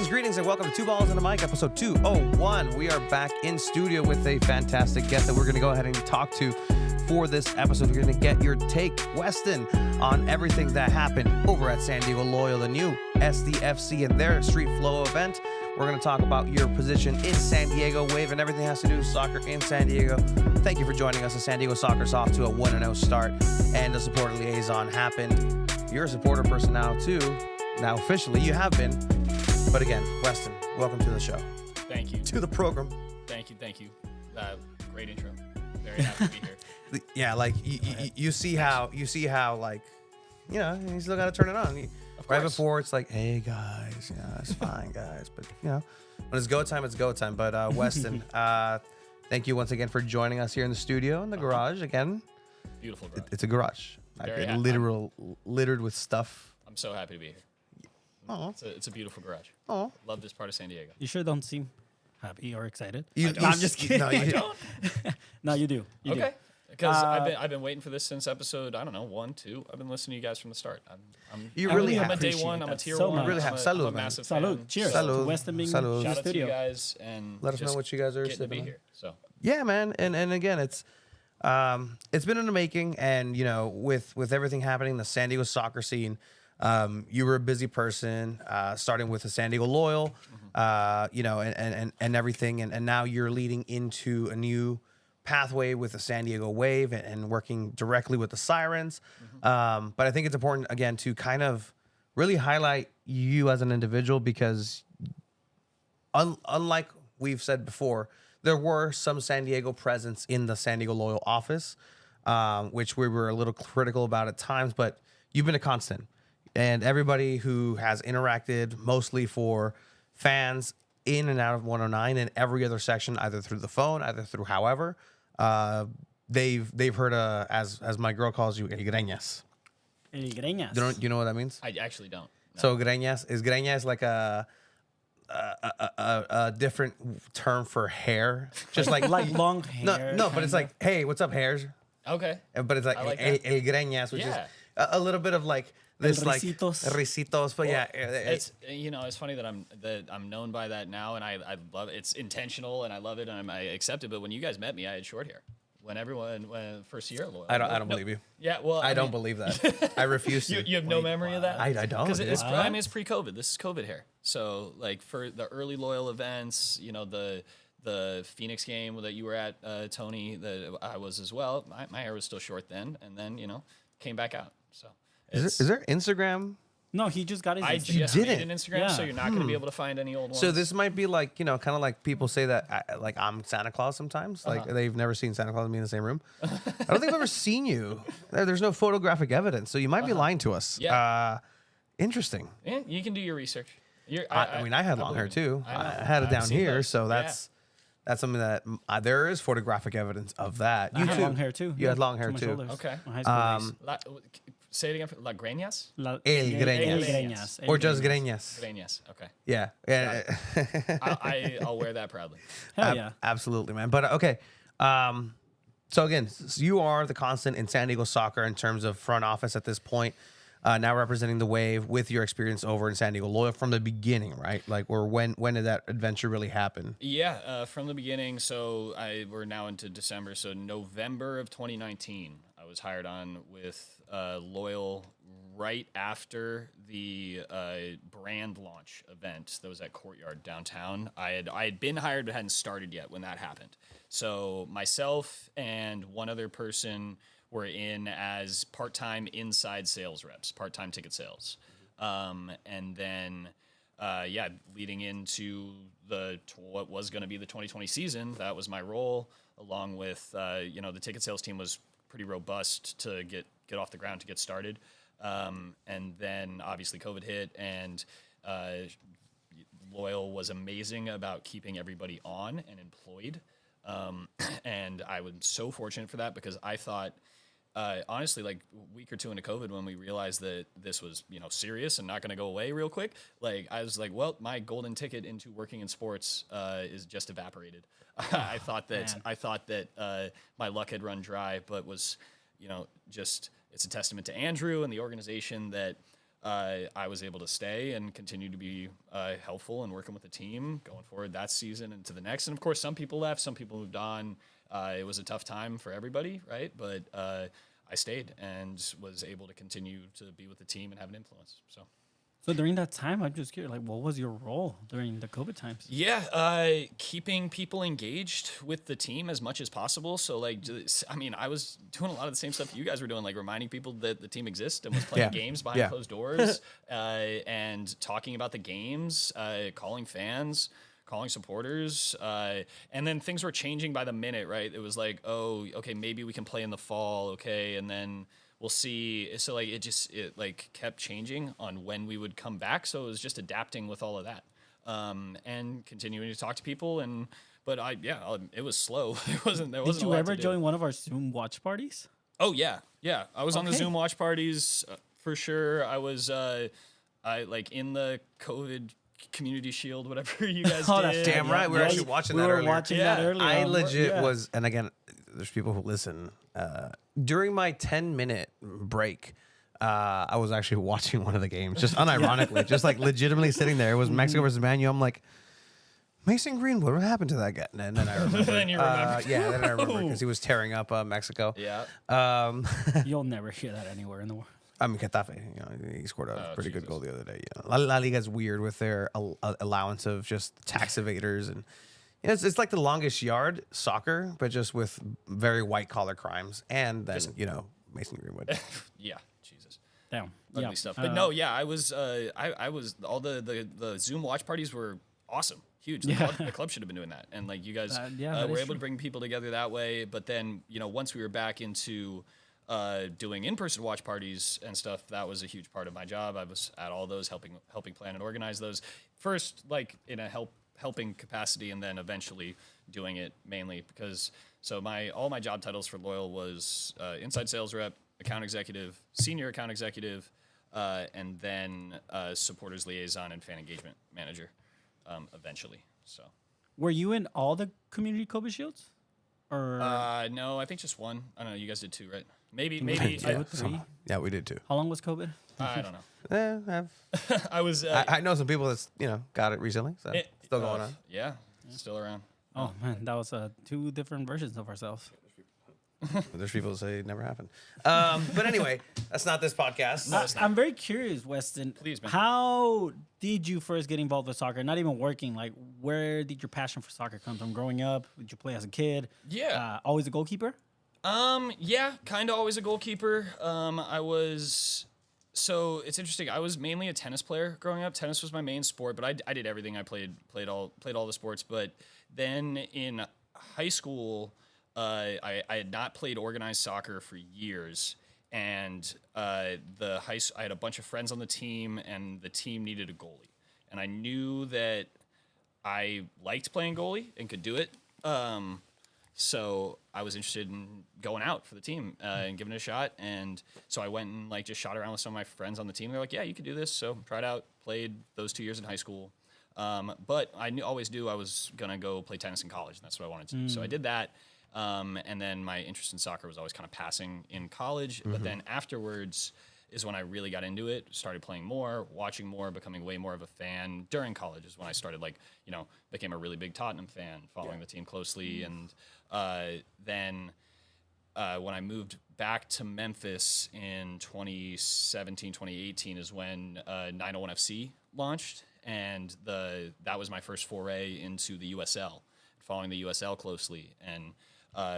Blessings, greetings, and welcome to Two Balls and a Mic, episode 201. We are back in studio with a fantastic guest that we're going to go ahead and talk to for this episode. We're going to get your take, Weston, on everything that happened over at San Diego Loyal, the new SDFC and their Street Flow event. We're going to talk about your position in San Diego Wave and everything that has to do with soccer in San Diego. Thank you for joining us. The San Diego Soccer's off to a 1-0 start, and the supporter liaison happened. You're a supporter person now, too. Now, officially, you have been. But again, Weston, welcome to the show. Thank you. To the program. Thank you. Great intro. Very happy to be here. Yeah, like you see how like, you know, you still got to turn it on. Right before it's like, hey guys, yeah, it's fine guys, but you know, when it's go time, it's go time. But Weston, thank you once again for joining us here in the studio in the garage again. Beautiful garage. It's a garage, littered with stuff. I'm so happy to be here. Oh, it's a beautiful garage. Oh, Love this part of San Diego. You sure don't seem happy or excited. I'm just kidding. No, you don't. No, you do. You Okay. do. Because I've been waiting for this since episode 1, 2. I've been listening to you guys from the start. You really I'm have. a day one. I'm a tier so one. much. You really have. I'm Salud, a man. massive Salud. fan. Cheers. Salud. To Weston being Salud. in Shout the out to studio. you guys and Let us know just what you guys are getting to sipping be on. here. So Yeah, man, and again, it's been in the making, and you know, with everything happening in the San Diego soccer scene, you were a busy person, starting with the San Diego Loyal, you know, and everything, and now you're leading into a new pathway with the San Diego Wave and working directly with the Sirens. But I think it's important again to kind of really highlight you as an individual because unlike we've said before, there were some San Diego presence in the San Diego Loyal office, which we were a little critical about at times, but you've been a constant. And everybody who has interacted, mostly for fans in and out of 109 and every other section, either through the phone, either through however, they've heard as my girl calls you, el greñas. El greñas. You know what that means? I actually don't. No. So greñas like a different term for hair, just like long hair. No, but it's like, hey, what's up, hairs? Okay. But it's like, I like el greñas, which is a little bit of like this, like risitos. But yeah, It's it's funny that I'm known by that now, and I love it. It's intentional, and I love it, and I accept it. But when you guys met me, I had short hair. When first year Loyal. I don't believe you. Yeah, well, I don't believe that. I refuse to. You have no memory of that? I don't. Because it's pre-COVID. This is COVID hair. So like for the early Loyal events, you know, the Phoenix game that you were at, Tony, that I was as well. My hair was still short then, and then came back out. So is there Instagram? No, he just got his I Instagram. just made an Instagram, Yeah. so you're not going to be able to find any old ones. So this might be like, kind of like people say that like I'm Santa Claus sometimes. Like they've never seen Santa Claus and me in the same room. I don't think I've ever seen you. There's no photographic evidence, so you might be lying to us. Yeah. Interesting. Yeah, you can do your research. I mean, I had long hair too. I had it down here, those. so that's something that there is photographic evidence of that. I had long hair too. You had long hair to my too. shoulders. Okay. My high school days. Say it again. La Greñas? El greñas. Or just greñas. Greñas. Okay. Yeah. I'll wear that proudly. Hell yeah. Absolutely, man. But okay. So again, you are the constant in San Diego soccer in terms of front office at this point. Now representing the Wave with your experience over in San Diego Loyal from the beginning, right? Like, or when did that adventure really happen? Yeah, from the beginning. So we're now into December. So November of 2019, I was hired on with Loyal right after the brand launch event that was at Courtyard downtown. I had been hired but hadn't started yet when that happened. So myself and one other person were in as part-time inside sales reps, part-time ticket sales. And then, leading into what was going to be the 2020 season, that was my role, along with, the ticket sales team was pretty robust to get off the ground, to get started. And then, obviously, COVID hit, and Loyal was amazing about keeping everybody on and employed. And I was so fortunate for that because I thought, honestly, like a week or two into COVID, when we realized that this was, serious and not going to go away real quick, like I was like, well, my golden ticket into working in sports is just evaporated. I thought that my luck had run dry, but was, just it's a testament to Andrew and the organization that I was able to stay and continue to be helpful and working with the team going forward that season and to the next. And of course, some people left, some people moved on. It was a tough time for everybody, right? But I stayed and was able to continue to be with the team and have an influence. So during that time, I'm just curious, like, what was your role during the COVID times? Yeah, keeping people engaged with the team as much as possible. So, like, I mean, I was doing a lot of the same stuff you guys were doing, like reminding people that the team exists and was playing games behind closed doors and talking about the games, calling fans, calling supporters. And then things were changing by the minute, right? It was like, oh, okay, maybe we can play in the fall, okay, and then we'll see. So like it like kept changing on when we would come back. So it was just adapting with all of that, and continuing to talk to people. But it was slow. There wasn't. Did you ever join one of our Zoom watch parties? Oh yeah. I was on the Zoom watch parties for sure. I was I like in the COVID community shield, whatever you guys did. That's damn right. We were actually watching that earlier. Watching that earlier. I legit was, and again, there's people who listen. During my 10-minute break, I was actually watching one of the games, just unironically, just like legitimately sitting there. It was Mexico versus Man U. I'm like, Mason Greenwood, what happened to that guy? And then I remember. Then you remember. Then I remember because he was tearing up Mexico. Yeah. You'll never hear that anywhere in the world. I mean, Getafe, he scored a pretty good goal the other day. La Liga's weird with their allowance of just tax evaders, and it's like the longest yard soccer, but just with very white collar crimes, and then Mason Greenwood. Yeah, Jesus. Damn. Ugly stuff. But no, I was I was all the Zoom watch parties were awesome. Huge. The club should have been doing that. And like you guys were able to bring people together that way. But then, once we were back into doing in-person watch parties and stuff, that was a huge part of my job. I was at all those helping plan and organize those. First, like in a helping capacity, and then eventually doing it mainly because all my job titles for Loyal was inside sales rep, account executive, senior account executive, and then supporters liaison and fan engagement manager eventually. So were you in all the community COVID shields? Or no, I think just one. I don't know. You guys did two, right? Maybe. Two, three. Yeah, we did too. How long was COVID? I don't know. I was. I know some people that's got it recently, so still going on. Yeah, still around. Oh man, that was two different versions of ourselves. There's people that say it never happened. But anyway, that's not this podcast. No, I'm very curious, Weston. Please, man. How did you first get involved with soccer? Not even working. Like, where did your passion for soccer come from? Growing up, did you play as a kid? Yeah. Always a goalkeeper? Yeah, kind of always a goalkeeper. So it's interesting. I was mainly a tennis player growing up. Tennis was my main sport, but I did everything. I played all the sports. But then in high school, I had not played organized soccer for years, and I had a bunch of friends on the team, and the team needed a goalie, and I knew that I liked playing goalie and could do it. So I was interested in going out for the team and giving it a shot. And so I went and just shot around with some of my friends on the team. They're like, yeah, you can do this. So tried out, played those 2 years in high school. But I always knew I was going to go play tennis in college. And that's what I wanted to do. So I did that. And then my interest in soccer was always kind of passing in college. Mm-hmm. But then afterwards is when I really got into it, started playing more, watching more, becoming way more of a fan. During college is when I started became a really big Tottenham fan, following the team closely. And then when I moved back to Memphis in 2017, 2018 is when 901 FC launched. And that was my first foray into the USL, following the USL closely. And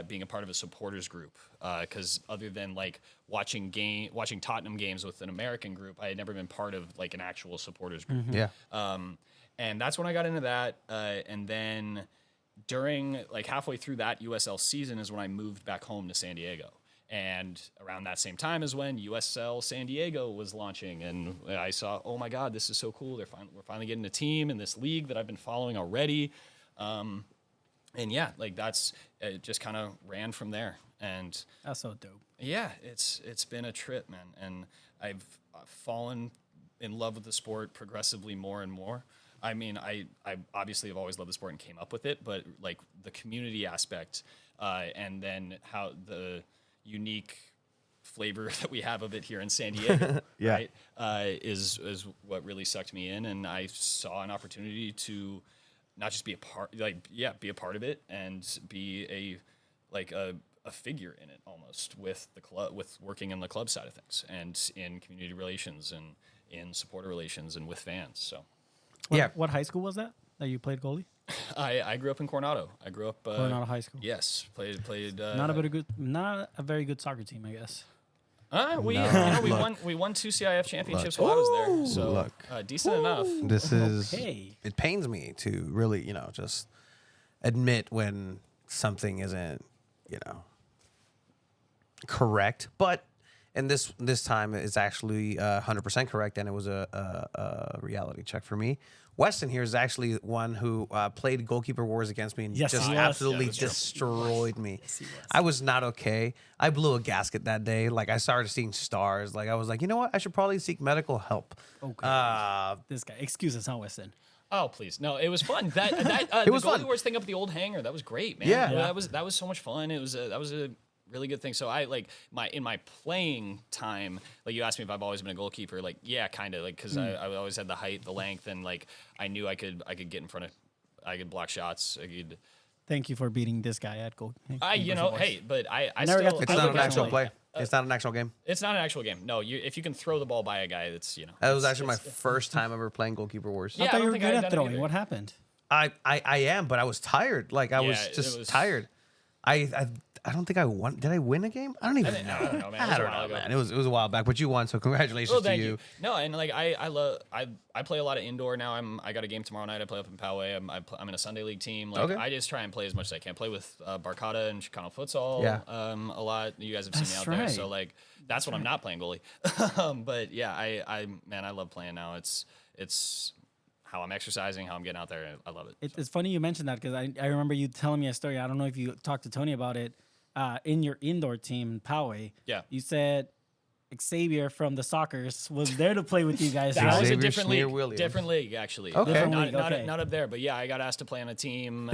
being a part of a supporters group, because other than watching Tottenham games with an American group, I had never been part of an actual supporters group. Yeah. And that's when I got into that. And then during halfway through that USL season is when I moved back home to San Diego. And around that same time is when USL San Diego was launching, and I saw, oh my God, this is so cool! We're finally getting a team in this league that I've been following already. And yeah, it just kind of ran from there. And that's so dope. Yeah, it's been a trip, man. And I've fallen in love with the sport progressively more and more. I mean, I obviously have always loved the sport and came up with it, but the community aspect, and then how the unique flavor that we have of it here in San Diego, Yeah. right? Is what really sucked me in, and I saw an opportunity to not just be a part, be a part of it and be a figure in it almost with the club, with working in the club side of things and in community relations and in supporter relations and with fans. So What high school was that you played goalie? I grew up in Coronado. I grew up Coronado High School. Yes, played. Not a very good soccer team, I guess. We won 2 CIF championships while I was there, so decent enough. This is. Okay. It pains me to really, just admit when something isn't, correct. But and this time it's actually 100% correct, and it was a reality check for me. Weston here is actually one who played goalkeeper wars against me and Yes, just he was. absolutely Yeah, that's true. destroyed me. Yes, he was. I was not okay. I blew a gasket that day. Like I started seeing stars. Like I was like, you know what? I should probably seek medical help. Okay. This guy. Excuses, huh, Weston? Oh please, no! It was fun. That It was the goalie fun. wars thing up at the old hangar. That was great, man. Yeah. That was so much fun. It was that was a really good thing. So I in my playing time, like you asked me if I've always been a goalkeeper. Like yeah, kind of like because I always had the height, the length, and like I knew I could get in front of, I could block shots. I could. Thank you for beating this guy at goal. Hey, but I never still got to It's I not look an at actual it. play. It's not an actual game. It's not an actual game. No, if you can throw the ball by a guy, that's That was actually my first time ever playing goalkeeper wars. I Yeah, thought I you don't were think good I had at done it throwing. either. What happened? I am, but I was tired. Like I was Yeah, it just was- tired. I don't think I won. Did I win a game? I don't even know. I don't know, man. It was I a don't while know, ago. man. It was a while back, but you won, so congratulations Well, to thank you. you. No, and like I play a lot of indoor now. I got a game tomorrow night. I play up in Poway. I'm in a Sunday league team. Like Okay. I just try and play as much as I can. Play with Barcata and Chicano futsal. Yeah. A lot. You guys have seen me out That's there. right. So like that's when I'm not playing goalie. But yeah, I love playing now. It's how I'm exercising, how I'm getting out there. I love it. It's funny you mentioned that because I remember you telling me a story. I don't know if you talked to Tony about it. In your indoor team, Poway, Yeah. you said Xavier from the Soccers was there to play with you guys. That right? was a Xavier different league. Schneer-Williams. Different league, actually. Okay. Different Not, league, not, okay. not up there, but yeah, I got asked to play on a team,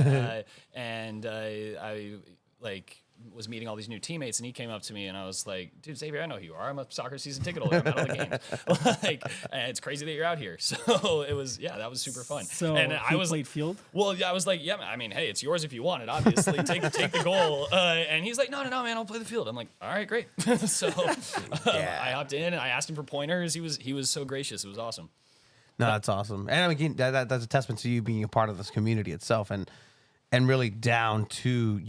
and I like was meeting all these new teammates, and he came up to me, and I was like, "Dude, Xavier, I know who you are. I'm a soccer season ticket holder. I'm at all the games. Like, and it's crazy that you're out here." So it was, yeah, that was super fun. So and he I was played field. well, yeah, I was like, yeah, I mean, hey, it's yours if you want it, obviously. take the goal. And he's like, no, man, I'll play the field. I'm like, all right, great. So I hopped in and I asked him for pointers. He was so gracious. It was awesome. No, that's awesome, and I mean that's a testament to you being a part of this community itself, and really down to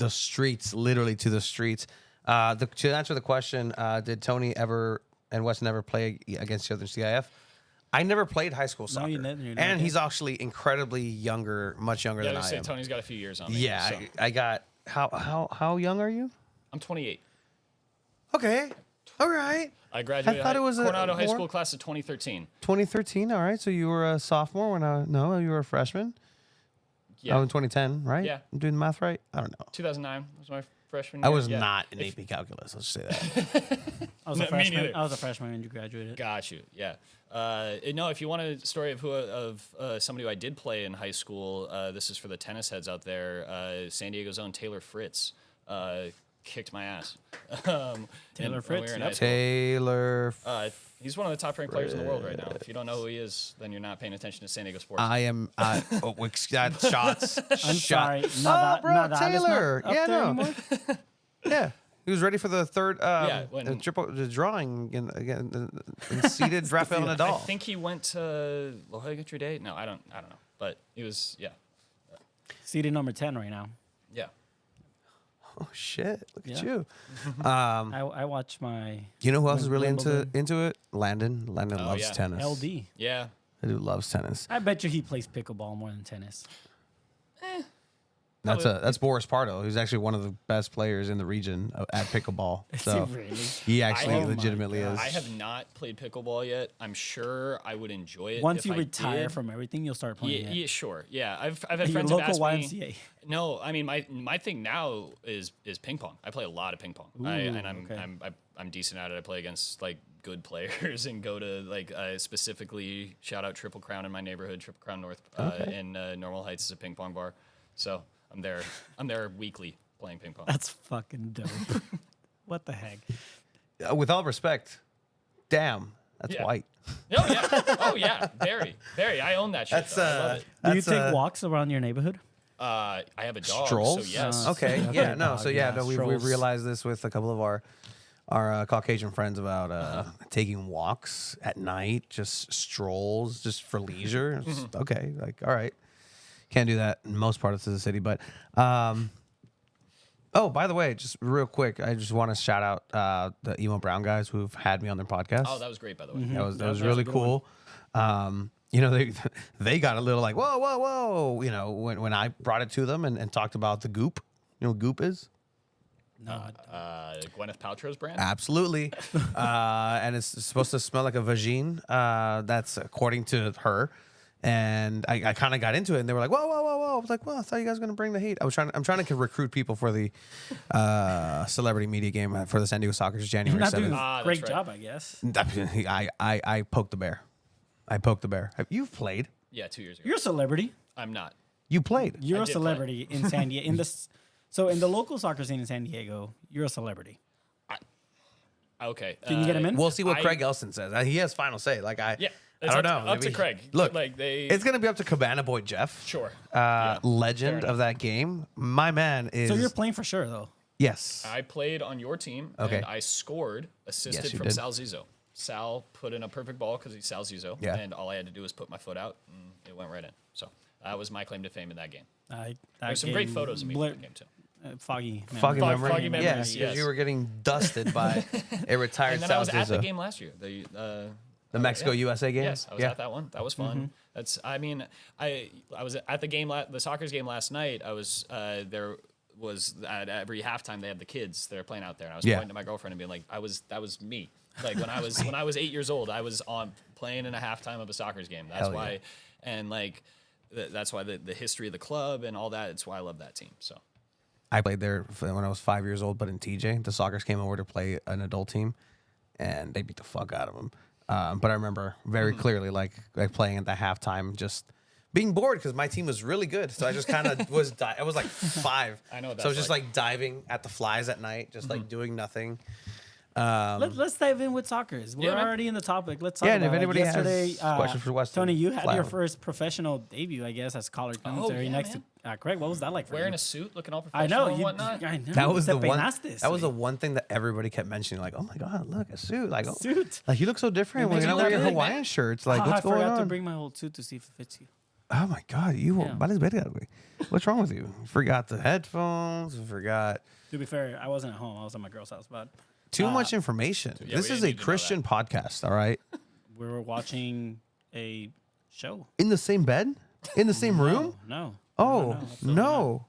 the streets, literally to the streets. To answer the question, did Tony ever and Weston ever play against each other in CIF? I never played high school soccer, you never, and he's actually incredibly younger, much younger Yeah, than I I say am. Tony's got a few years on me. Yeah, so. I got how young are you? I'm 28. Okay, all right. I graduated thought it was Coronado High more. School class of 2013. 2013. All right, so you were a sophomore when you were a freshman. Yeah, Oh, in 2010, right? Yeah. I'm doing the math right. I don't know. 2009 was my freshman I year. was Yeah. not in AP calculus. Let's say that. I was No, a me freshman. neither. I was a freshman when you graduated. Got you. Yeah. No, if you want a story of somebody who I did play in high school, this is for the tennis heads out there. San Diego's own Taylor Fritz kicked my ass. Taylor when Fritz, we were in yep. high school. Taylor. He's one of the top ranked players in the world right now. If you don't know who he is, then you're not paying attention to San Diego sports. I am. Shots. I'm sorry. Oh, Not bro, that. It's not Taylor. up Yeah, there no. anymore? Yeah, he was ready for the third. when- the drawing and seated Rafael Nadal. I think he went to La Jolla Day. No, I don't know. But he was, yeah. Seeded number 10 right now. Yeah. Oh shit! Look at Yeah. you. I watch my You know who else is really Wimbledon. into it? Landon. Landon loves yeah. tennis. LD. Yeah. That dude loves tennis. I bet you he plays pickleball more than tennis. That's Boris Pardo, who's actually one of the best players in the region at pickleball. So Really? he actually Oh my legitimately is. I have not played pickleball yet. I'm sure I would enjoy it. Once if you I retire did. from everything, you'll start playing Yeah, it. yeah, sure. Yeah, I've had Your friends who've local asked me. YMCA. No, I mean my thing now is ping pong. I play a lot of ping pong, I'm decent at it. I play against like good players and go to like specifically shout out Triple Crown in my neighborhood, Triple Crown North in Normal Heights is a ping pong bar. So I'm there weekly playing ping pong. That's fucking dope. What the heck? With all respect, damn, that's Yeah. white. Oh yeah. Oh yeah. Very. Very. I own that shit. That's though. I love it. Do you that's take walks around your neighborhood? I have a dog. strolls. So yes. Okay. Okay, Yeah. No. dog, So yeah. yeah, No. We've strolls. realized this with a couple of our Caucasian friends about taking walks at night, just strolls, just for leisure. It's okay. Like, all right. Can't do that in most parts of the city, but. Oh, by the way, just real quick, I just want to shout out the Emo Brown guys who've had me on their podcast. Oh, that was great, by the way. That was was really a good cool. You know, they got a little like whoa, whoa, whoa. You know, when I brought it to them and talked about the goop. You know what goop is? No. I don't. Gwyneth Paltrow's brand. Absolutely. And it's supposed to smell like a vagine. That's according to her. And I kind of got into it, and they were like, "Whoa, whoa, whoa, whoa!" I was like, "Well, I thought you guys were gonna bring the heat." I'm trying to recruit people for the celebrity media game for the San Diego Sockers January Not doing 7th. a that's great right. job, I guess. I poked the bear. I poked the bear. You've played. Yeah, 2 years ago. You're a celebrity. I'm not. You played. You're I a did celebrity in San Diego. So in the local soccer scene in San Diego, you're a celebrity. Okay. Can you get him in? We'll see what I- Craig Elson says. He has final say. Like I Yeah. I It's don't up know. Up to Maybe- Craig. Look, Like they. it's gonna be up to Cabana Boy Jeff. Sure. Yeah, Legend fair of that game. My man is. So you're playing for sure, though. yes. I played on your team. Okay. And I scored, assisted Yes, you from did. Sal Zizzo. Sal put in a perfect ball because he's Sal Zizzo. Yeah. And all I had to do was put my foot out, and it went right in. So that was my claim to fame in that game. That There's some great game photos of me blur- from the game too. Foggy. memory. Foggy Fog- memory. foggy memories, Yes, yes. you were getting dusted by a retired And then I was South at the Zizzo. game last year. The Mexico USA game. Yes, I was at that one. That was fun. That's. I mean, I was at the game, the Sockers game last night. I was there. Was at every halftime they had the kids that are playing out there, and I was Yeah. pointing to my girlfriend and being like, that was me. Like when I was 8 years old, I was on playing in a halftime of a Sockers game. That's Hell yeah. why, and like that's why the history of the club and all that. It's why I love that team. So I played there when I was 5 years old, but in TJ, the Sockers came over to play an adult team, and they beat the fuck out of them. But I remember very clearly, like playing at the halftime, just being bored because my team was really good. So I just kind of was. I was like 5. I know what So I was that's just like diving at the flies at night, just like doing nothing. Let's dive in with soccer. We're Yeah, man. already in the topic. Let's talk Yeah, and about if it. anybody has Yesterday, questions for Weston, Tony, you had fire your them. first professional debut, I guess, as color commentary yeah, next man. to Craig. What was that like for wearing you? a suit, looking all I professional know. and You, whatnot. I know. That was Te the one. peinaste, That was the güey. one thing that everybody kept mentioning. Like, oh my god, look, a suit. Like, oh, Suit. Like you look so different when makes you're you not wearing look your good, Hawaiian man. shirts. Like, Oh, what's I going forgot to on? bring my old suit to see if it fits you. Oh my god, you Yeah. vales verga, güey. What's wrong with you? Forgot the headphones. Forgot To be fair, I wasn't at home. I was at my girl's house, but too much information. yeah, This we is didn't a need to know Christian podcast. All right, we were watching a show. in the same bed, in the same room. No. Oh absolutely no,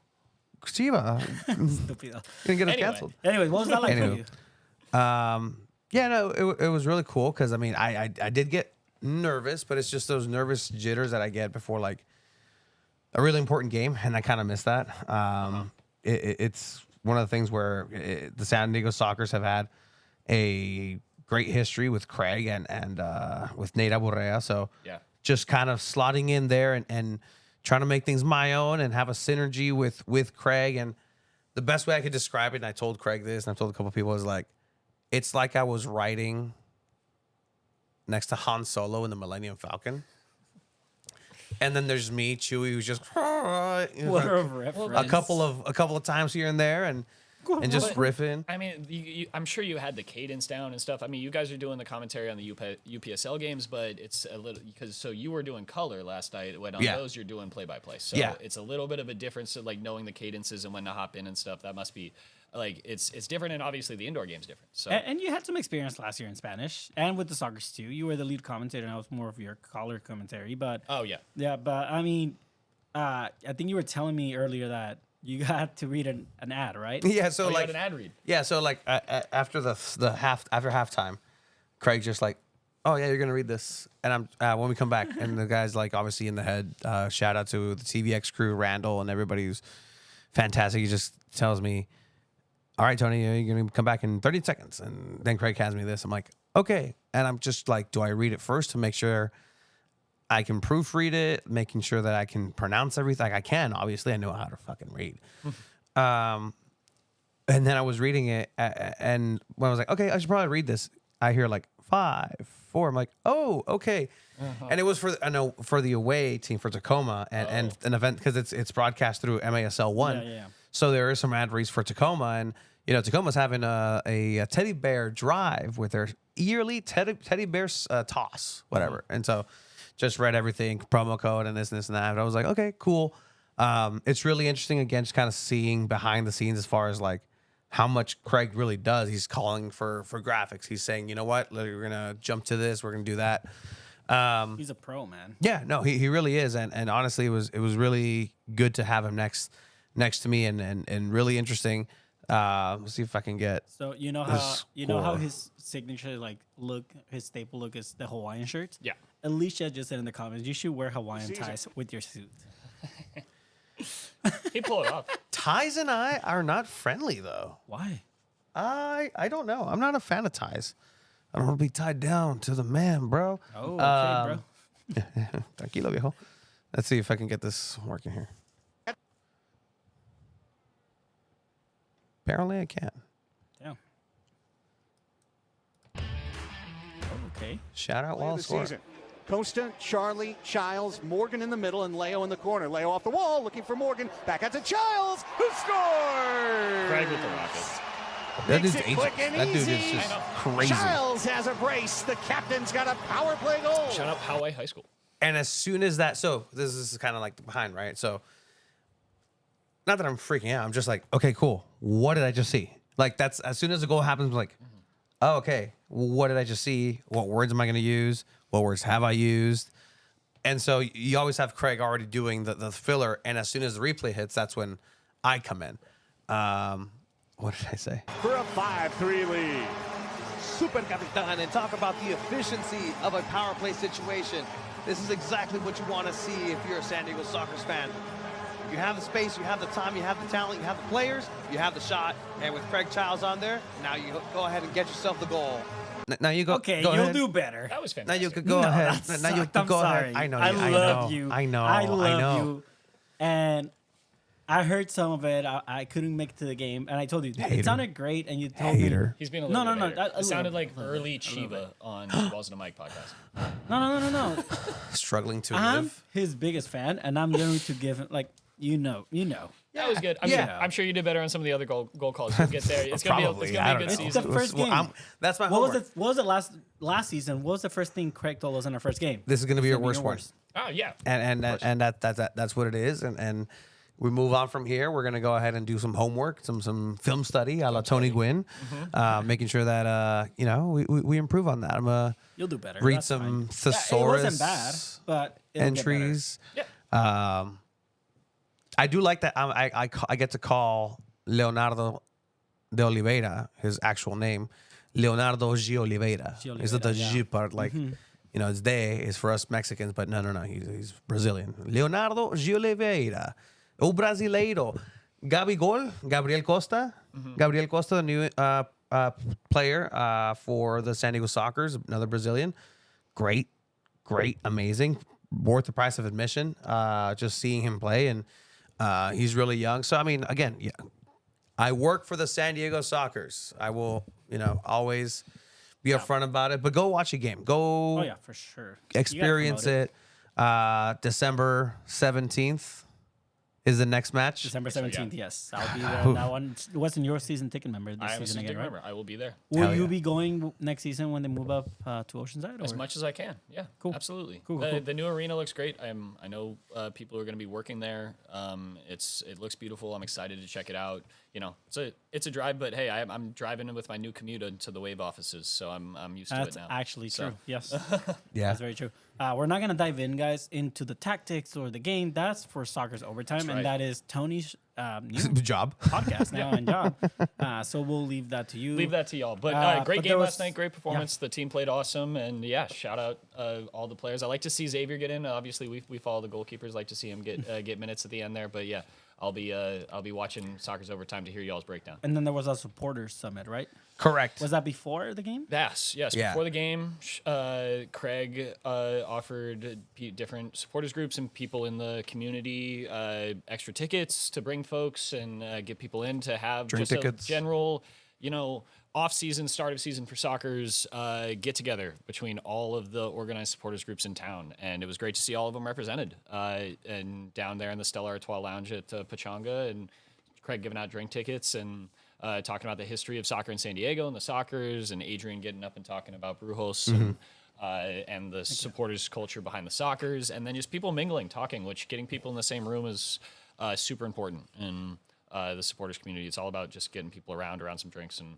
Chiva, not. Stupido. gonna get us Anyway. canceled. Anyways, what was that like for Anywho. you? Yeah, no, it was really cool because I mean, I did get nervous, but it's just those nervous jitters that I get before like a really important game, and I kind of miss that. It's one of the things where the San Diego Sockers have had a great history with Craig and with Nate Aburrea, so Yeah. just kind of slotting in there and trying to make things my own and have a synergy with Craig. And the best way I could describe it, and I told Craig this, and I've told a couple of people, is like, it's like I was riding next to Han Solo in the Millennium Falcon. And then there's me, Chewie, who's just What a reference. a couple of times here and there and just But- riffing. I mean, I'm sure you had the cadence down and stuff. I mean, you guys are doing the commentary on the UPSL games, but it's a little because so you were doing color last night. When on Yeah. those you're doing play-by-play, so Yeah. it's a little bit of a difference to like knowing the cadences and when to hop in and stuff. That must be like it's different, and obviously the indoor game's different. So And you had some experience last year in Spanish and with the Sockers too. You were the lead commentator, and I was more of your color commentary. But oh yeah, but I mean, I think you were telling me earlier that you got to read an ad, right? Yeah, so oh, you like had an ad read. yeah, so like after after halftime, Craig's just like, "Oh yeah, you're gonna read this," and I'm when we come back, and the guy's like obviously in the head. Shout out to the TVX crew, Randall, and everybody who's fantastic. He just tells me, "All right, Tony, you're gonna come back in 30 seconds," and then Craig hands me this. I'm like, "Okay," and I'm just like, "Do I read it first to make sure I can proofread it, making sure that I can pronounce everything? I can, obviously, I know how to fucking read." And then I was reading it, and when I was like, okay, I should probably read this, I hear like 5, 4. I'm like, oh, okay. And it was for the away team for Tacoma and an event because it's broadcast through MASL 1. Yeah. So there is some ad reads for Tacoma, and Tacoma's having a teddy bear drive with their yearly teddy bear toss, whatever. And so just read everything, promo code and this and that. And I was like, okay, cool. It's really interesting again, just kind of seeing behind the scenes as far as like how much Craig really does. He's calling for graphics. He's saying, you know what, we're gonna jump to this, we're gonna do that. He's a pro, man. Yeah, no, he really is, and honestly, it was really good to have him next to me, and really interesting. Let's see if I can get. So you know how his signature his staple look is the Hawaiian shirts. Yeah. Alicia just said in the comments, you should wear Hawaiian ties with your suit. He pulled it off. Ties and I are not friendly though. Why? I don't know. I'm not a fan of ties. I don't want to be tied down to the man, bro. Oh, okay, bro. Tranquilo, viejo. Let's see if I can get this working here. Apparently I can. Damn. Oh, okay. Shout out Play of Wallace. the season. Costa, Charlie, Childs, Morgan in the middle, and Leo in the corner. Leo off the wall, looking for Morgan. Back out to Childs, who scores! Craig with the Rockets. That Makes dude's it quick ageless. and That dude is easy. just crazy. Childs has a brace. The captain's got a power play goal. Shout out Hawaii High School. And as soon as that, so this is kind of like the behind, right? So, not that I'm freaking out. I'm just like, okay, cool. What did I just see? Like that's as soon as the goal happens, I'm like, oh, okay. What did I just see? What words am I going to use? What words have I used? And so you always have Craig already doing the filler, and as soon as the replay hits, that's when I come in. What did I say? For a 5-3 lead. Super Capitan, and talk about the efficiency of a power play situation. This is exactly what you want to see if you're a San Diego Sockers fan. You have the space, you have the time, you have the talent, you have the players, you have the shot, and with Craig Childs on there, now you go ahead and get yourself the goal. Now you go. Okay, go you'll ahead. do better. That was Now fantastic. you could go No, ahead. that Now you sucked. could I'm go sorry. ahead. I know. I love know. you. I know. I love I know. you. And I heard some of it. I couldn't make it to the game, and I told you Hater. it sounded great. And you told Hater. me He's being a little no. bit hater. A It sounded little like bit, early a little bit. Chiba on Balls and a Mic podcast. No. Struggling to I'm live. his biggest fan, and I'm going to give him you know. That was good. I'm sure you did better on some of the other goal calls. You'll get there. It's gonna Probably. be a I good don't know. It's the season. first game. That's my What homework. was it? What was it last season? What was the first thing Craig told us in our first game? This is going to be your It's worst gonna one. Oh yeah. And that's what it is. And we move on from here. We're going to go ahead and do some homework, some film study a la Tony Gwynn, making sure that we improve on that. I'm gonna You'll do better. read That's some fine. thesaurus It wasn't bad, but it'll get better. entries. Yeah. I do like that. I get to call Leonardo de Oliveira, his actual name, Leonardo G. Oliveira. Is it the Oliveira, G part? Like, it's de is for us Mexicans, but no. He's Brazilian. Leonardo G. Oliveira. O Brasileiro. Gabriel Costa. Gabriel Costa, the new player for the San Diego Sockers, another Brazilian. Great, amazing. Worth the price of admission. Just seeing him play, and he's really young. So, I mean, again, yeah, I work for the San Diego Sockers. I will, always be upfront about it. But go watch a game. Go Oh yeah, for sure. experience You gotta it. December 17th is the next match. December So, yeah. 17th. Yes, I'll be there. That one wasn't your season ticket member this I am a season season again, right? member. I will be there Will Hell you yeah. be going next season when they move up to Oceanside? as or- much as I can. Yeah. Cool. Absolutely. Cool, The, cool. the new arena looks great. I know people are going to be working there. It looks beautiful. I'm excited to check it out. It's a drive, but hey, I'm driving with my new commute to the Wave offices, so I'm used to That's it now. actually So- true. Yes, Yeah. that's very true. We're not gonna dive in, guys, into the tactics or the game. That's for Soccer's Overtime, right. and that is Tony's new Job. podcast now and job. So we'll leave that to you. Leave that to y'all. But great but game there last was- night. Great performance. The team played awesome, and yeah, shout out all the players. I like to see Xavier get in. Obviously, we follow the goalkeepers. Like to see him get minutes at the end there. But yeah, I'll be watching Soccer's Overtime to hear y'all's breakdown. And then there was a supporters summit, right? Correct. Was that before the game? Yes. Yeah. Before the game, Craig offered different supporters groups and people in the community extra tickets to bring folks and get people in to have Drink just tickets. a general, off-season, start of season for soccer's get-together between all of the organized supporters groups in town. And it was great to see all of them represented and down there in the Stella Artois Lounge at Pachanga, and Craig giving out drink tickets and talking about the history of soccer in San Diego and the Soccers, and Adrian getting up and talking about Brujos and the supporters culture behind the Soccers, and then just people mingling, talking, which getting people in the same room is super important in the supporters community. It's all about just getting people around some drinks and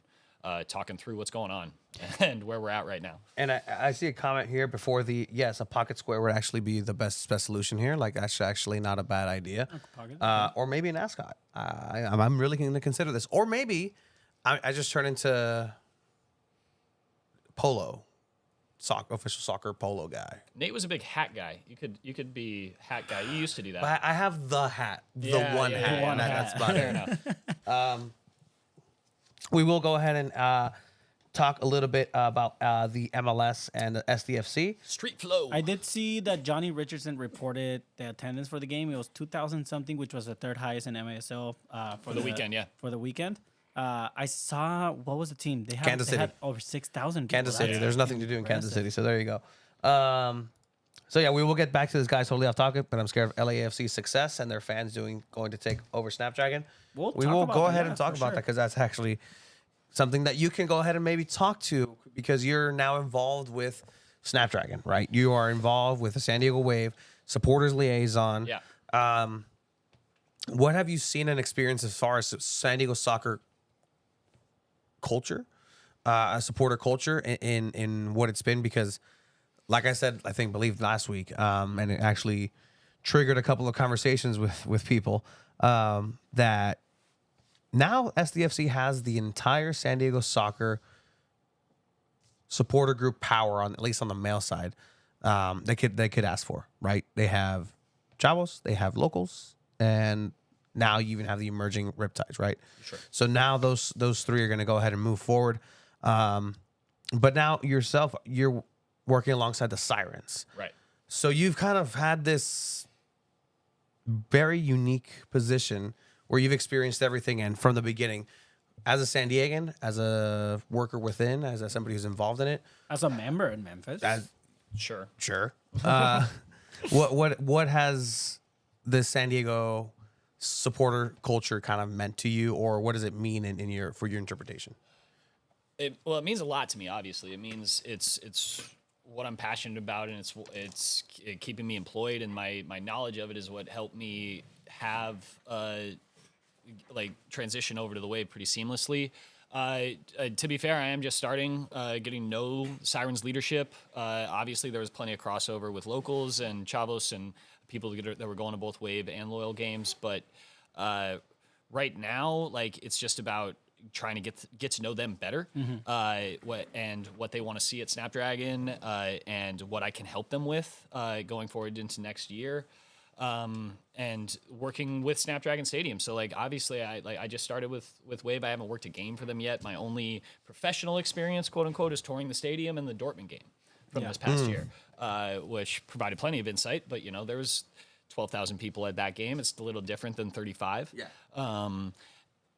talking through what's going on and where we're at right now. And I see a comment here before a pocket square would actually be the best solution here. Like, that's actually not a bad idea. Or maybe an ascot. I'm really going to consider this. Or maybe I just turn into polo, official soccer polo guy. Nate was a big hat guy. You could be hat guy. You used to do that. But I have the hat, the one hat. The one That's about Fair it. enough. We will go ahead and talk a little bit about the MLS and the SDFC. Street flow. I did see that Johnny Richardson reported the attendance for the game. It was 2,000 something, which was the third highest in MASL For the weekend, yeah. For the weekend. I saw, what was the team? They Kansas City. had over 6,000 people. Kansas City. That's There's nothing to do in Kansas impressive. City, so there you go. So yeah, we will get back to this guy's totally off topic, but I'm scared of LAFC's success and their fans going to take over Snapdragon. We We will about go that, ahead yeah, and talk for about sure. that, because that's actually something that you can go ahead and maybe talk to, because you're now involved with Snapdragon, right? You are involved with the San Diego Wave supporters liaison. Yeah. What have you seen and experienced as far as San Diego soccer culture, supporter culture in what it's been? Because, like I said, believe last week, and it actually triggered a couple of conversations with people that now SDFC has the entire San Diego soccer supporter group power on, at least on the male side, they could ask for, right? They have Chavos, they have locals, and now you even have the emerging Riptides, right? Sure. So now those three are going to go ahead and move forward. But now yourself, you're working alongside the Sirens. Right. So you've kind of had this very unique position where you've experienced everything, and from the beginning, as a San Diegan, as a worker within, as somebody who's involved in it, As a member in Memphis. Sure. sure. What has the San Diego supporter culture kind of meant to you, or what does it mean for your interpretation? It means a lot to me. Obviously, it means it's what I'm passionate about, and it's keeping me employed, and my knowledge of it is what helped me have transition over to the Wave pretty seamlessly. To be fair, I am just starting getting to know Sirens leadership. Obviously, there was plenty of crossover with locals and Chavos and people that were going to both Wave and Loyal games. But right now, it's just about trying to get to know them better, what they want to see at Snapdragon, and what I can help them with going forward into next year. And working with Snapdragon Stadium. So obviously I just started with Wave. I haven't worked a game for them yet. My only professional experience, quote unquote, is touring the stadium and the Dortmund game from this past year, which provided plenty of insight. But there was 12,000 people at that game. It's a little different than 35. Yeah.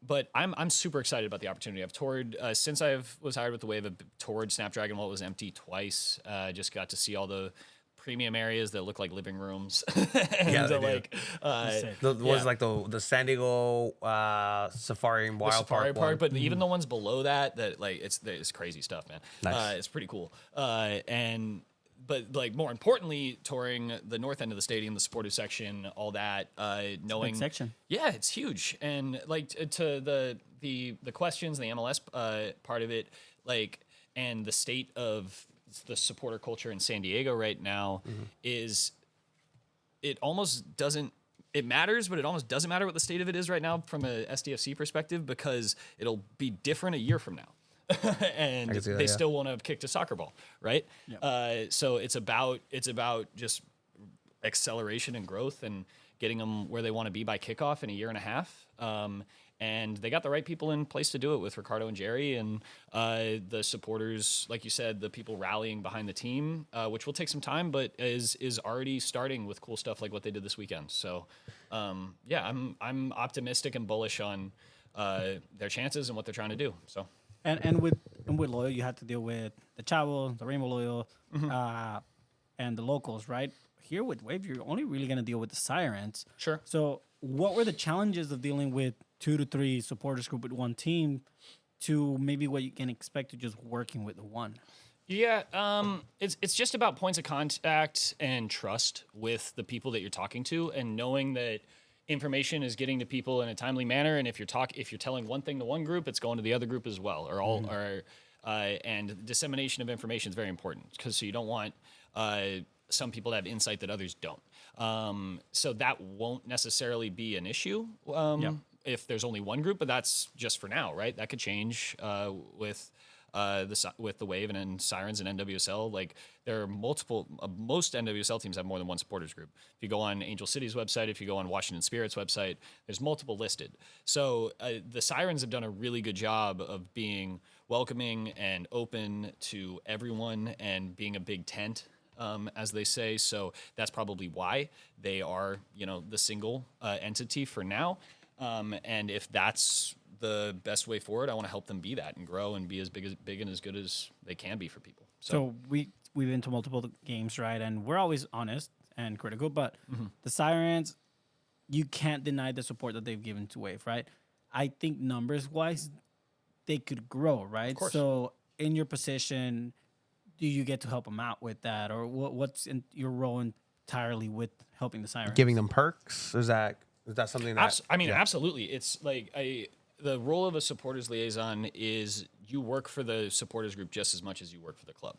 But I'm super excited about the opportunity. I've toured since I was hired with the Wave. I've toured Snapdragon while it was empty twice. Just got to see all the premium areas that look like living rooms. Yeah, they do. Was Yeah. the San Diego Safari and Wild Safari Park one. but even the ones below that it's crazy stuff, man. Nice. It's pretty cool. But more importantly, touring the north end of the stadium, the supportive section, all that, knowing big section. Yeah, it's huge. And to the questions, the MLS part of it, and the state of the supporter culture in San Diego right now is it matters, but it almost doesn't matter what the state of it is right now from a SDFC perspective, because it'll be different a year from now. And I can see that, they yeah. still won't have kicked a soccer ball, right? Yeah. So it's about just acceleration and growth and getting them where they want to be by kickoff in a year and a half. And they got the right people in place to do it with Ricardo and Jerry and the supporters, like you said, the people rallying behind the team, which will take some time, but is already starting with cool stuff like what they did this weekend. So, yeah, I'm optimistic and bullish on their chances and what they're trying to do. So, And with Loyal, you had to deal with the Chavo, the Rainbow Loyal, and the locals, right? Here with Wave, you're only really going to deal with the Sirens. Sure. So what were the challenges of dealing with 2 to 3 supporters group with one team to maybe what you can expect to just working with the one? Yeah, it's just about points of contact and trust with the people that you're talking to, and knowing that information is getting to people in a timely manner. And if you're telling one thing to one group, it's going to the other group as well, or all. And dissemination of information is very important because so you don't want some people to have insight that others don't. So that won't necessarily be an issue if there's only one group, but that's just for now, right? That could change with the Wave and then Sirens and NWSL. Like there are multiple, most NWSL teams have more than one supporters group. If you go on Angel City's website, if you go on Washington Spirit's website, there's multiple listed. So the Sirens have done a really good job of being welcoming and open to everyone and being a big tent, as they say. So that's probably why they are, the single entity for now. And if that's the best way forward, I want to help them be that and grow and be as big and as good as they can be for people. So we've been to multiple games, right? And we're always honest and critical, but the Sirens, you can't deny the support that they've given to Wave, right? I think numbers wise, they could grow, right? Of course. So in your position, do you get to help them out with that, or what's in your role entirely with helping the Sirens? Giving them perks? Is that something that? Absolutely. It's like the role of a supporters liaison is you work for the supporters group just as much as you work for the club.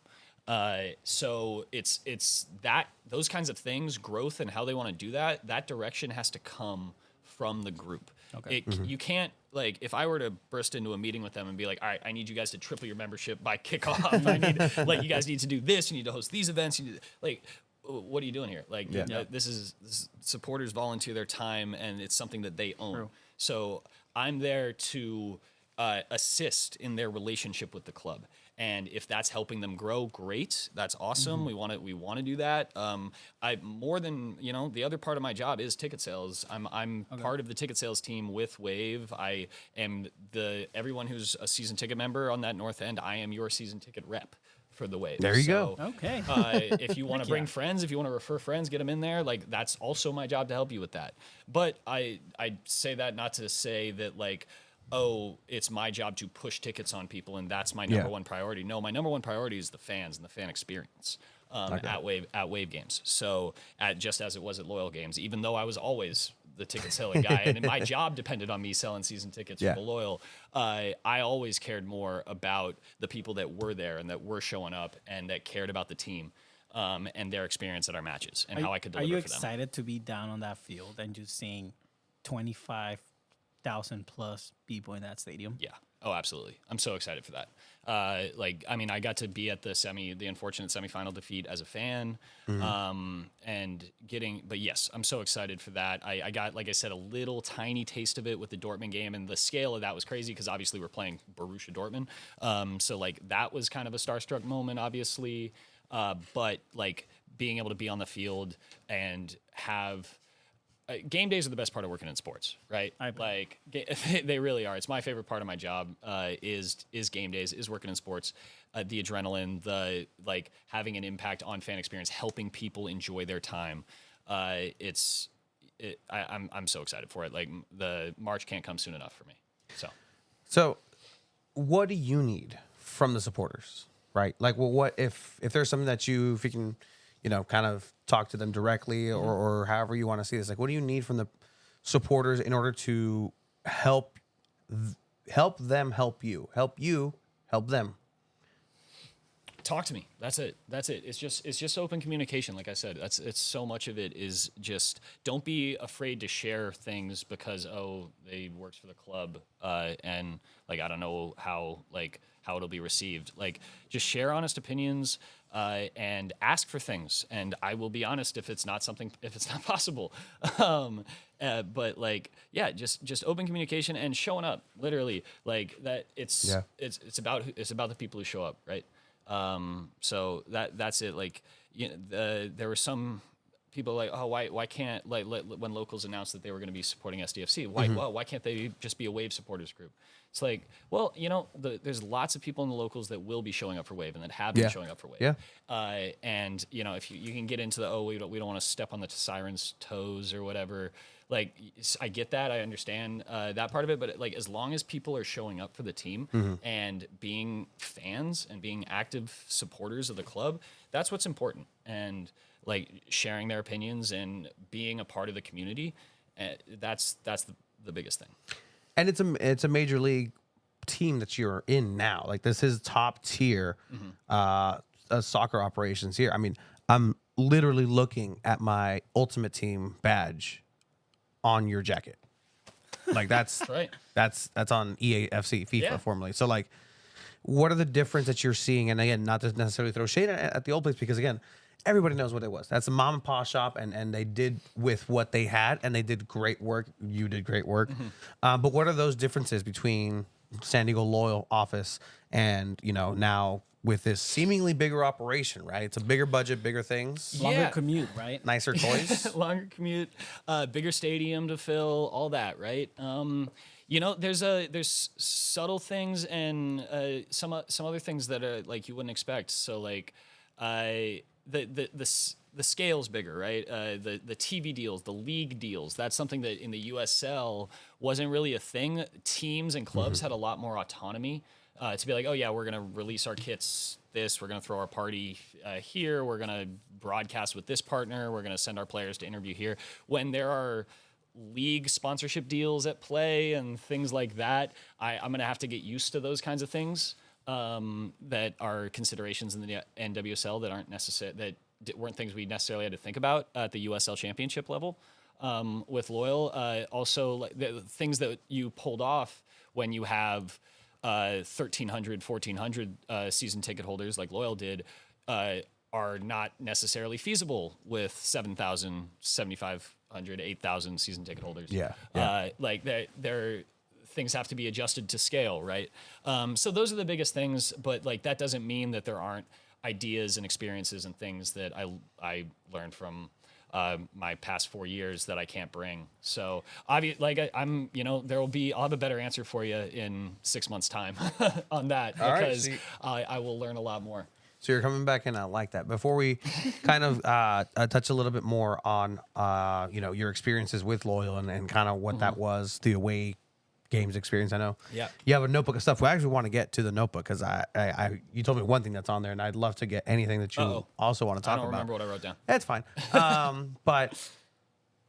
So it's that those kinds of things, growth and how they want to do that direction has to come from the group. Okay. You can't, like, if I were to burst into a meeting with them and be like, all right, I need you guys to triple your membership by kickoff. I need, like, you guys need to do this. You need to host these events. You need to, like, what are you doing here? Like, this is supporters volunteer their time, and it's something that they own. True. So I'm there to assist in their relationship with the club. And if that's helping them grow, great. That's awesome. We want to do that. I more than the other part of my job is ticket sales. I'm part of the ticket sales team with Wave. I am everyone who's a season ticket member on that north end. I am your season ticket rep for the Wave. There you go. Okay. If you want to bring friends, if you want to refer friends, get them in there. Like that's also my job to help you with that. But I say that not to say that like, oh, it's my job to push tickets on people and that's my number one priority. No, my number one priority is the fans and the fan experience at Wave games. So just as it was at Loyal games, even though I was always the ticket selling guy and my job depended on me selling season tickets for the Loyal, I always cared more about the people that were there and that were showing up and that cared about the team and their experience at our matches and how I could deliver for them. Are you excited to be down on that field and just seeing 25,000 plus people in that stadium? Yeah. Oh, absolutely. I'm so excited for that. I got to be at the unfortunate semifinal defeat as a fan, but yes, I'm so excited for that. I got, like I said, a little tiny taste of it with the Dortmund game, and the scale of that was crazy because obviously we're playing Borussia Dortmund. So like that was kind of a starstruck moment, obviously. But like being able to be on the field and have game days are the best part of working in sports, right? They really are. It's my favorite part of my job. Is game days, is working in sports, the adrenaline, the like having an impact on fan experience, helping people enjoy their time. I'm so excited for it. Like the March can't come soon enough for me. So, what do you need from the supporters, right? Like, well, what if there's something that if you can, kind of talk to them directly or however you want to see this, like, what do you need from the supporters in order to help them help you, help them? talk to me. That's it. It's just open communication. Like I said, it's so much of it is just don't be afraid to share things because they works for the club and like I don't know how it'll be received. Like just share honest opinions and ask for things, and I will be honest if it's not possible. But like just open communication and showing up. Literally, like that. It's about the people who show up, right? So that's it. Like, there were some people like, oh, why can't when locals announced that they were going to be supporting SDFC, why can't they just be a Wave supporters group? It's like, well, there's lots of people in the locals that will be showing up for Wave and that have been showing up for Wave. Yeah. And if you can get into the, we don't want to step on the Sirens' toes or whatever. Like, I get that. I understand that part of it. But like, as long as people are showing up for the team and being fans and being active supporters of the club, that's what's important. And like sharing their opinions and being a part of the community, that's the biggest thing. And it's a major league team that you're in now. Like this is top tier soccer operations here. I mean, I'm literally looking at my Ultimate Team badge on your jacket. Like that's right. That's on EAFC FIFA formerly. So like, what are the difference that you're seeing? And again, not to necessarily throw shade at the old place because again, everybody knows what it was. That's a mom and pop shop, and they did with what they had, and they did great work. You did great work. But what are those differences between San Diego Loyal office and now with this seemingly bigger operation, right? It's a bigger budget, bigger things, Longer commute, right? nicer toys. Longer commute, bigger stadium to fill, all that, right? There's subtle things and some other things that are like you wouldn't expect. So like, the scale's bigger, right? The TV deals, the league deals. That's something that in the USL wasn't really a thing. Teams and clubs had a lot more autonomy to be like, oh yeah, we're gonna release our kits. We're gonna throw our party here. We're gonna broadcast with this partner. We're gonna send our players to interview here. When there are league sponsorship deals at play and things like that, I'm gonna have to get used to those kinds of things. That are considerations in the NWSL that aren't necessary, weren't things we necessarily had to think about at the USL Championship level with Loyal. Also, like the things that you pulled off when you have 1,300, 1,400 season ticket holders like Loyal did are not necessarily feasible with 7,000, 7,500, 8,000 season ticket holders. Like they're things have to be adjusted to scale, right? So those are the biggest things, but like that doesn't mean that there aren't ideas and experiences and things that I learned from my past 4 years that I can't bring. So I'm, I'll have a better answer for you in 6 months' time on that because I will learn a lot more. So you're coming back in. I like that. Before we kind of touch a little bit more on your experiences with Loyal and kind of what that was, the away games experience. I know you have a notebook of stuff. We actually want to get to the notebook because you told me one thing that's on there, and I'd love to get anything that you also want to talk about. I don't remember what I wrote down. That's fine. But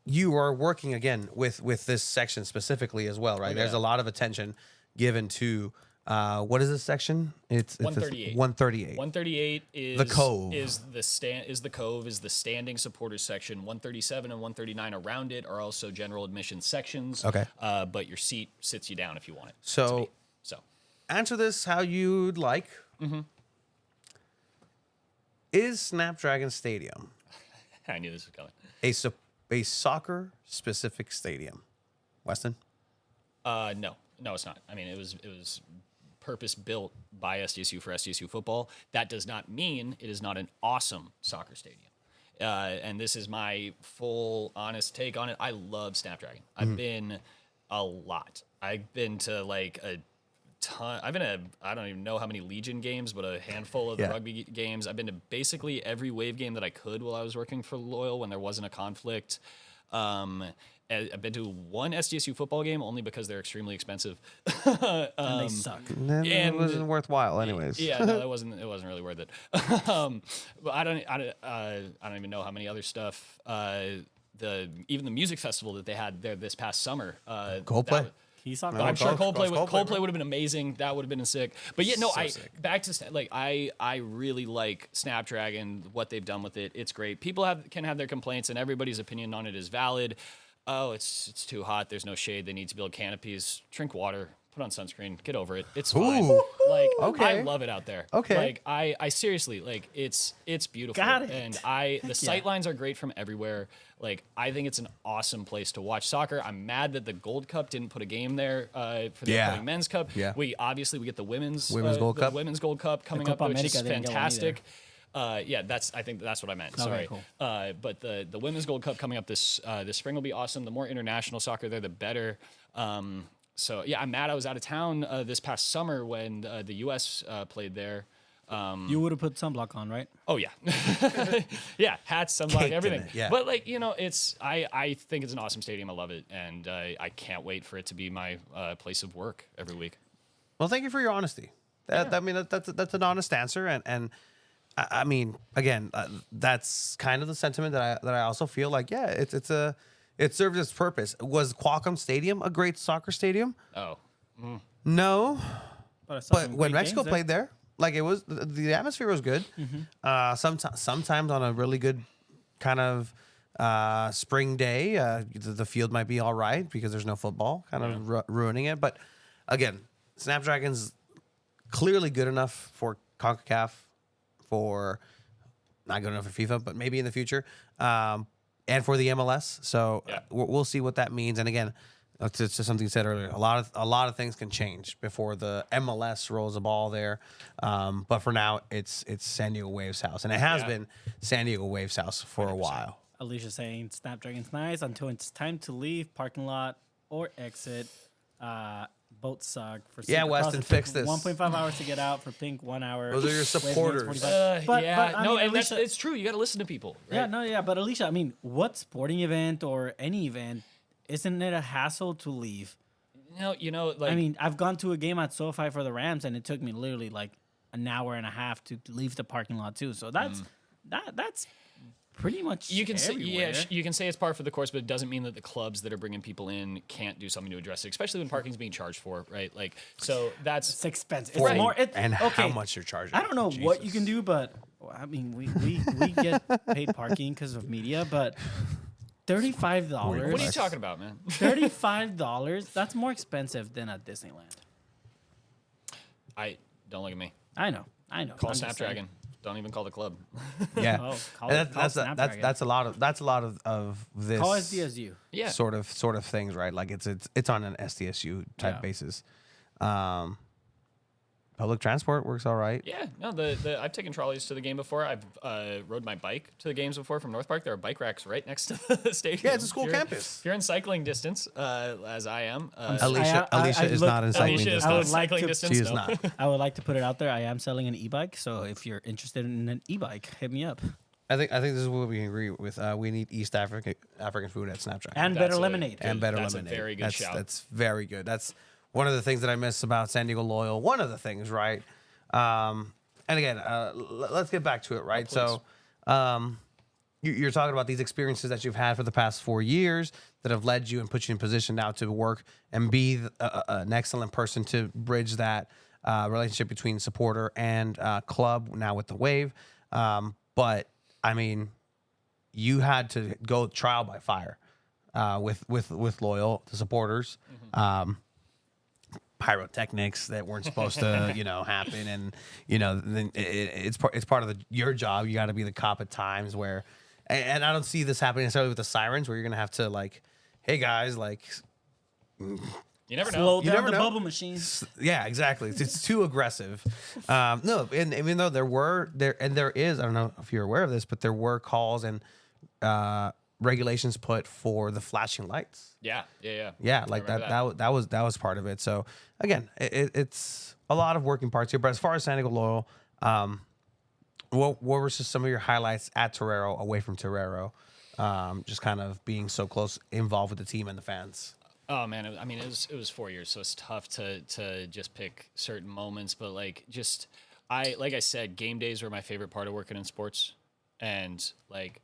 you are working again with this section specifically as well, right? Okay. There's a lot of attention given to what is this section? It's 138. 138. 138 is the Cove. Is the standing supporters section. 137 and 139 around it are also general admission sections. Okay. But your seat sits you down if you want it. So answer this how you'd like. Is Snapdragon Stadium I knew this was coming. a soccer specific stadium? Weston? No, it's not. I mean, it was purpose built by SDSU for SDSU football. That does not mean it is not an awesome soccer stadium. And this is my full honest take on it. I love Snapdragon. I've been a lot. I've been to like a ton. I've been to, I don't even know how many Legion games, but a handful of the rugby games. I've been to basically every Wave game that I could while I was working for Loyal when there wasn't a conflict. I've been to one SDSU football game only because they're extremely expensive. And they suck. And it wasn't worthwhile, anyways. Yeah, no, it wasn't really worth it. But I don't even know how many other stuff. Even the music festival that they had there this past summer. Coldplay. He saw I'm sure Coldplay Coldplay would have been amazing. That would have been sick. But yeah, no, So I sick. back to like I really like Snapdragon, what they've done with it. It's great. People can have their complaints, and everybody's opinion on it is valid. Oh, it's too hot. There's no shade. They need to build canopies. Drink water. Put on sunscreen. Get over it. It's fine. Ooh. Like Okay. I love it out there. Okay. Like I seriously like it's beautiful. Got it. And the sight lines are great from everywhere. Like I think it's an awesome place to watch soccer. I'm mad that the Gold Cup didn't put a game there for the Yeah. upcoming Men's Cup. Yeah. We get the Women's Gold Cup. Women's Gold Cup coming Copa up, which is America didn't get one fantastic. Yeah, I think that's what I meant. Sorry. cool. But the Women's Gold Cup coming up this spring will be awesome. The more international soccer there, the better. So yeah, I'm mad I was out of town this past summer when the U.S. Played there. You would have put sunblock on, right? Oh yeah, yeah, hats, sunblock, Caked in everything. it, yeah. But like I think it's an awesome stadium. I love it, and I can't wait for it to be my place of work every week. Well, thank you for your honesty. I mean, that's an honest answer, and I mean, again, that's kind of the sentiment that I also feel like. Yeah, it served its purpose. Was Qualcomm Stadium a great soccer stadium? Oh, No, But, I saw but some when great Mexico games played there, like it was the atmosphere was good. Sometimes on a really good kind of spring day, the field might be all right because there's no football, kind of ruining it. But again, Snapdragon's clearly good enough for CONCACAF, for not good enough for FIFA, but maybe in the future, and for the MLS. So Yeah. we'll see what that means. And again, it's just something you said earlier. A lot of things can change before the MLS rolls a ball there. But for now, it's San Diego Waves house, and it has been San Diego Waves house for a while. Alicia saying Snapdragon's nice until it's time to leave parking lot or exit. Both suck. For Yeah, Supercross, Weston, it took fix this. 1.5 hours to get out. For Pink, 1 hour. Those are your Wave makes supporters. 45. But I no, mean, and Alicia, it's true. You got to listen to people. Right? yeah, no, yeah. But Alicia, I mean, what sporting event or any event isn't it a hassle to leave? No, like I mean, I've gone to a game at SoFi for the Rams, and it took me literally like an hour and a half to leave the parking lot too. So that's that's pretty much you can say everywhere. you can say it's par for the course, but it doesn't mean that the clubs that are bringing people in can't do something to address it, especially when parking's being charged for, right? Like, so that's It's expensive. For- It's more. and okay. how much you're charging. I don't know what you Jesus. can do, but I mean, we get paid parking because of media, but $35. what are you talking about, man? $35. That's more expensive than at Disneyland. I don't look at me. I know. Call I'm just Snapdragon. saying. Don't even call the club. Yeah, Oh, call And it- call Snapdragon. that's a lot of this. Call SDSU. Yeah. sort of things, right? Like it's on an SDSU type Yeah. basis. Public transport works all right. Yeah, no, I've taken trolleys to the game before. I've rode my bike to the games before from North Park. There are bike racks right next to the stadium. Yeah, it's a school If you're- campus. If you're in cycling distance, as I am, Alicia I is look- not in cycling Alicia is distance. I not would like cycling to- distance. She is no. not. I would like to put it out there. I am selling an e-bike, so if you're interested in an e-bike, hit me up. I think this is what we can agree with. We need East African food at Snapdragon And That's better a- lemonade. and better That's a lemonade. very good shout. That's very good. That's one of the things that I miss about San Diego Loyal. One of the things, right? And again, let's get back to it, right? please. So, you're talking about these experiences that you've had for the past 4 years that have led you and put you in position now to work and be an excellent person to bridge that relationship between supporter and club. Now with the Wave, but I mean, you had to go trial by fire with Loyal, the supporters. Pyrotechnics that weren't supposed to, happen, and then it's part of your job. You got to be the cop at times where, and I don't see this happening necessarily with the sirens, where you're gonna have to like, hey guys, like, You never know. Slow You down never the know. bubble machine. yeah, exactly. It's too aggressive. No, and even though there is, I don't know if you're aware of this, but there were calls and regulations put for the flashing lights. Yeah. Yeah, I like remember that was part of it. So again, it's a lot of working parts here. But as far as San Diego Loyal, what were just some of your highlights at Torero, away from Torero? Just kind of being so close, involved with the team and the fans. Oh man, it was 4 years, so it's tough to just pick certain moments. But like I said, game days were my favorite part of working in sports, and like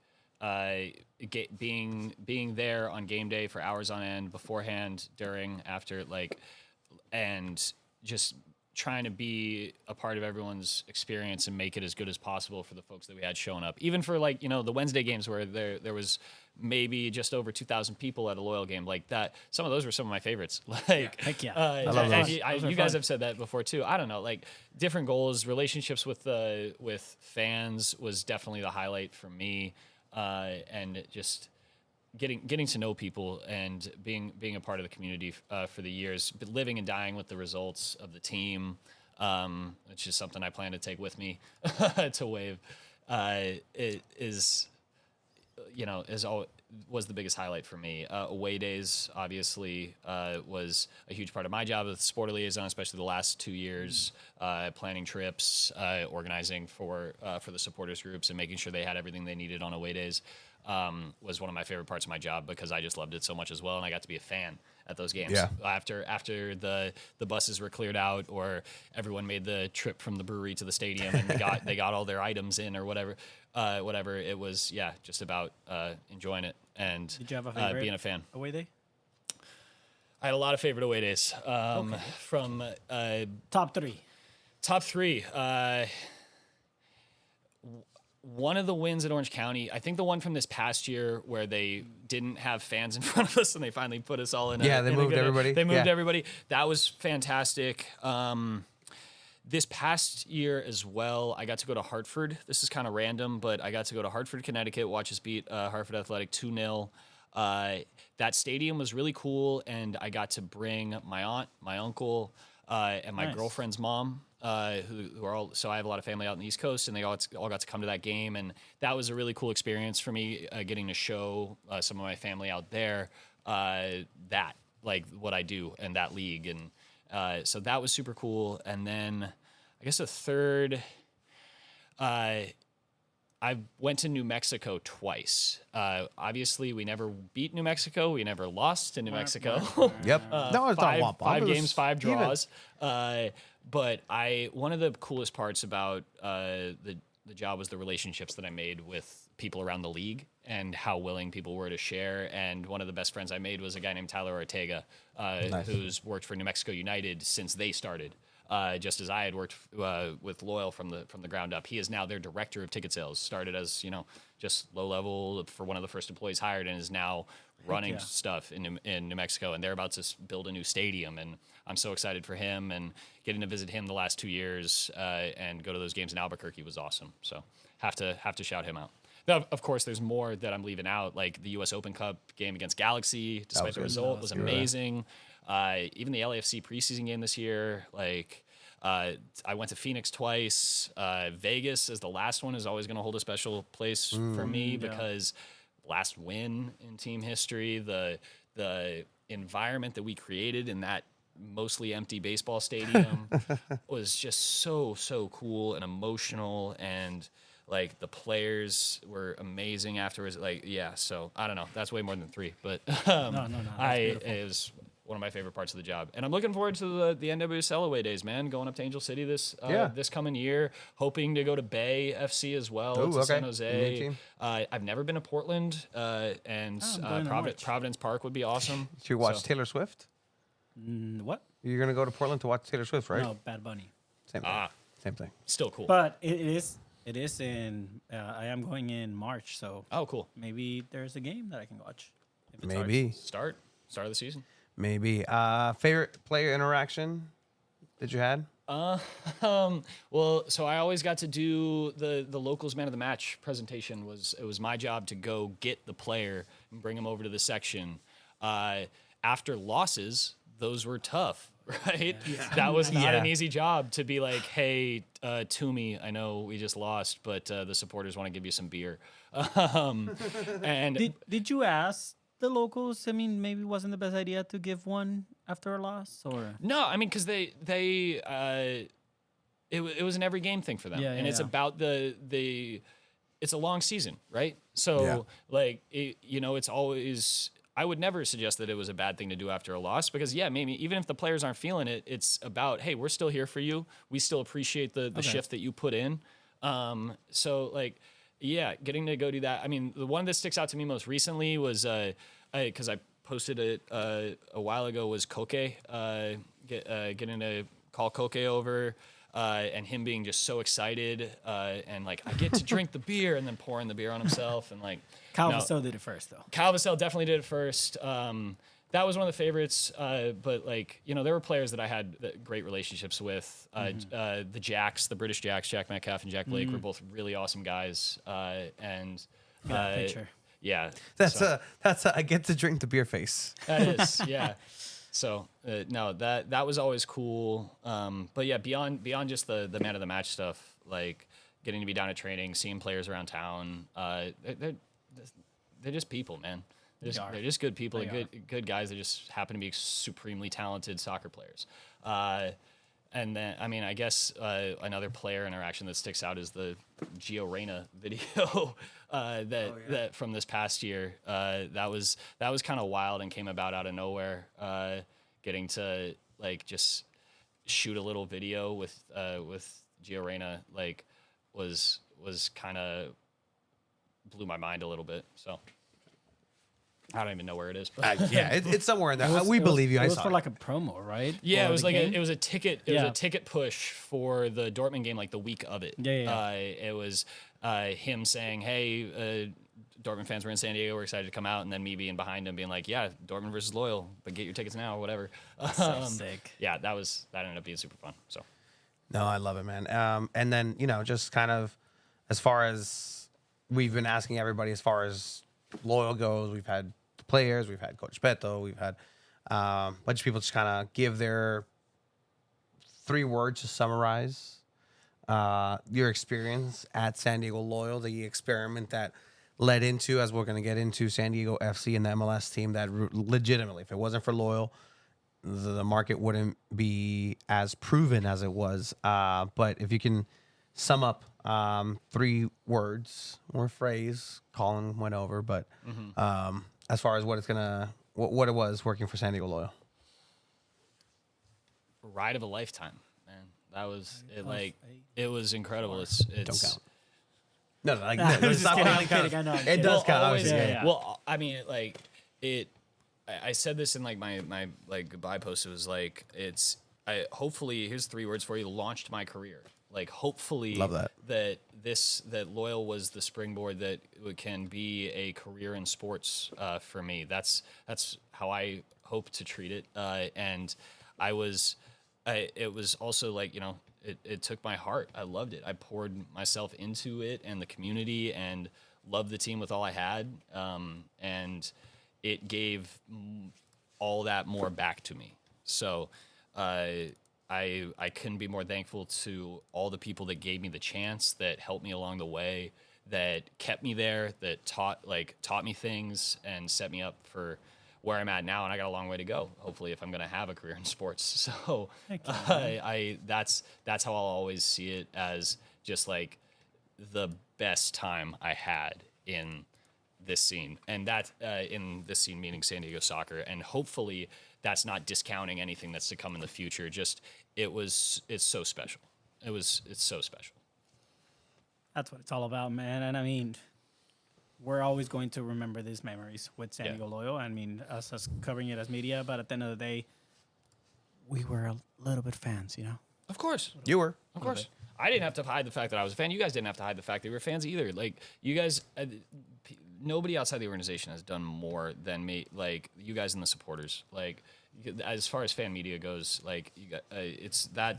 being there on game day for hours on end, beforehand, during, after, like, and just trying to be a part of everyone's experience and make it as good as possible for the folks that we had showing up. Even for, like, the Wednesday games where there was maybe just over 2,000 people at a Loyal game, like that. Some of those were some of my favorites. Like, Heck yeah. I love those. you guys have said that before too. I don't know, like different goals, relationships with fans was definitely the highlight for me, and just getting to know people and being a part of the community for the years, but living and dying with the results of the team. It's just something I plan to take with me to Wave. It is, was the biggest highlight for me. Away days, obviously, was a huge part of my job as a sport liaison, especially the last 2 years, planning trips, organizing for the supporters groups and making sure they had everything they needed on away days. Was one of my favorite parts of my job because I just loved it so much as well, and I got to be a fan at those games. Yeah. After the buses were cleared out, or everyone made the trip from the brewery to the stadium and they got all their items in or whatever. It was just about enjoying it and Did you have a favorite being a fan. away day? I had a lot of favorite away days. From Top three. top three. One of the wins at Orange County, I think the one from this past year where they didn't have fans in front of us and they finally put us all in. They moved everybody. They moved everybody. That was fantastic. This past year as well, I got to go to Hartford. This is kind of random, but I got to go to Hartford, Connecticut, watch us beat Hartford Athletic 2-0. That stadium was really cool, and I got to bring my aunt, my uncle, and my girlfriend's mom, who are all, so I have a lot of family out in the East Coast, and they all got to come to that game, and that was a really cool experience for me, getting to show some of my family out there that, like, what I do in that league, and so that was super cool. And then I guess a third, I went to New Mexico twice. Obviously, we never beat New Mexico. We never lost to New Mexico. Yep. No, it's not womp womp. Five It was games, 5 even. draws. But one of the coolest parts about the job was the relationships that I made with people around the league and how willing people were to share. And one of the best friends I made was a guy named Tyler Ortega, who's worked for New Mexico United since they started. Just as I had worked with Loyal from the ground up. He is now their director of ticket sales. Started as just low level for one of the first employees hired, and is now running stuff in New Mexico. And they're about to build a new stadium, and I'm so excited for him. And getting to visit him the last 2 years and go to those games in Albuquerque was awesome. So have to shout him out. Now, of course, there's more that I'm leaving out, like the U.S. Open Cup game against Galaxy, despite the result, was amazing. Even the LAFC preseason game this year, like I went to Phoenix twice. Vegas as the last one is always going to hold a special place for me because last win in team history, the environment that we created in that mostly empty baseball stadium was just so cool and emotional, and like the players were amazing afterwards. Like, so I don't know. That's way more than 3, but No. it was one of my favorite parts of the job, and I'm looking forward to the NWSL away days, man. Going up to Angel City this coming year, hoping to go to Bay FC as well. Ooh, to okay. San Jose. I've never been to Portland, and going in March. Providence Park would be awesome. Did you watch Taylor Swift? What? You're gonna go to Portland to watch Taylor Swift, right? No, Bad Bunny. Same thing. Same thing. Still cool. But it is in. I am going in March, so Oh, cool. maybe there's a game that I can watch. If it's Maybe. Start of the season. Maybe. Favorite player interaction that you had? Well, so I always got to do the locals man of the match presentation. It was my job to go get the player and bring him over to the section. After losses, those were tough, right? Yeah. That was not an easy job to be like, hey, Toomey, I know we just lost, but the supporters want to give you some beer. And did you ask the locals? I mean, maybe it wasn't the best idea to give one after a loss, or no, I mean, because it was an every game thing for them, it's about it's a long season, right? So it's always. I would never suggest that it was a bad thing to do after a loss because, maybe even if the players aren't feeling it, it's about, hey, we're still here for you. We still appreciate the shift that you put in. So, like, Yeah, getting to go do that. I mean, the one that sticks out to me most recently was because I posted it a while ago was Koke getting to call Koke over. And him being just so excited, and like I get to drink the beer, and then pouring the beer on himself, and like Kyle Vassell did it first, though. Kyle Vassell definitely did it first. That was one of the favorites, but like there were players that I had great relationships with. The Jacks, the British Jacks, Jack Metcalf and Jack Blake were both really awesome guys, and Picture. yeah, That's a I get to drink the beer face. that is, yeah. So no, that was always cool. But yeah, beyond just the man of the match stuff, like getting to be down at training, seeing players around town, they're just people, man. They're just good people, good guys that just happen to be supremely talented soccer players. And then, I mean, I guess another player interaction that sticks out is the Gio Reyna video that from this past year. That was kind of wild and came about out of nowhere. Getting to like just shoot a little video with Gio Reyna like was kind of blew my mind a little bit. So I don't even know where it is, but Yeah, it's somewhere in there. We believe you. It I was saw for it. like a promo, right? yeah, For it was the like game? it was a ticket. It was a ticket push for the Dortmund game, like the week of it. Yeah. It was him saying, "Hey, Dortmund fans were in San Diego. We're excited to come out," and then me being behind him, being like, "Yeah, Dortmund versus Loyal, but get your tickets now or whatever." So sick. Yeah, that ended up being super fun. So No, I love it, man. And then, just kind of as far as we've been asking everybody, as far as Loyal goes, we've had the players, we've had Coach Beto, we've had a bunch of people just kind of give their 3 words to summarize your experience at San Diego Loyal, the experiment that led into, as we're going to get into, San Diego FC and the MLS team that legitimately, if it wasn't for Loyal, the market wouldn't be as proven as it was. But if you can sum up 3 words or phrase, Colin went over, but as far as what it was working for San Diego Loyal. ride of a lifetime, man. That was it. Like it was incredible. It's Don't count. No, like Nah, no, I'm it's just not kidding, counting. I'm kidding, I know, I'm It kidding. does count. Always, Obviously, yeah. Well, I mean, like it. I said this in like my like goodbye post. It was like hopefully here's 3 words for you. Launched my career. Like hopefully Love that. that Loyal was the springboard that can be a career in sports for me. That's how I hope to treat it. And it was also like, it took my heart. I loved it. I poured myself into it and the community and loved the team with all I had. And it gave all that more back to me. So I couldn't be more thankful to all the people that gave me the chance, that helped me along the way, that kept me there, that taught me things and set me up for where I'm at now. And I got a long way to go, hopefully, if I'm going to have a career in sports. So that's how I'll always see it, as just like the best time I had in this scene, and that in this scene meaning San Diego soccer. And hopefully that's not discounting anything that's to come in the future. Just it's so special. It's so special. That's what it's all about, man. And I mean, we're always going to remember these memories with San Diego Loyal. I mean, us covering it as media, but at the end of the day, we were a little bit fans, Of course. You were. Of course. I didn't have to hide the fact that I was a fan. You guys didn't have to hide the fact that you were fans either. Like, you guys, nobody outside the organization has done more than me. Like, you guys and the supporters. Like, as far as fan media goes, like, you got, it's that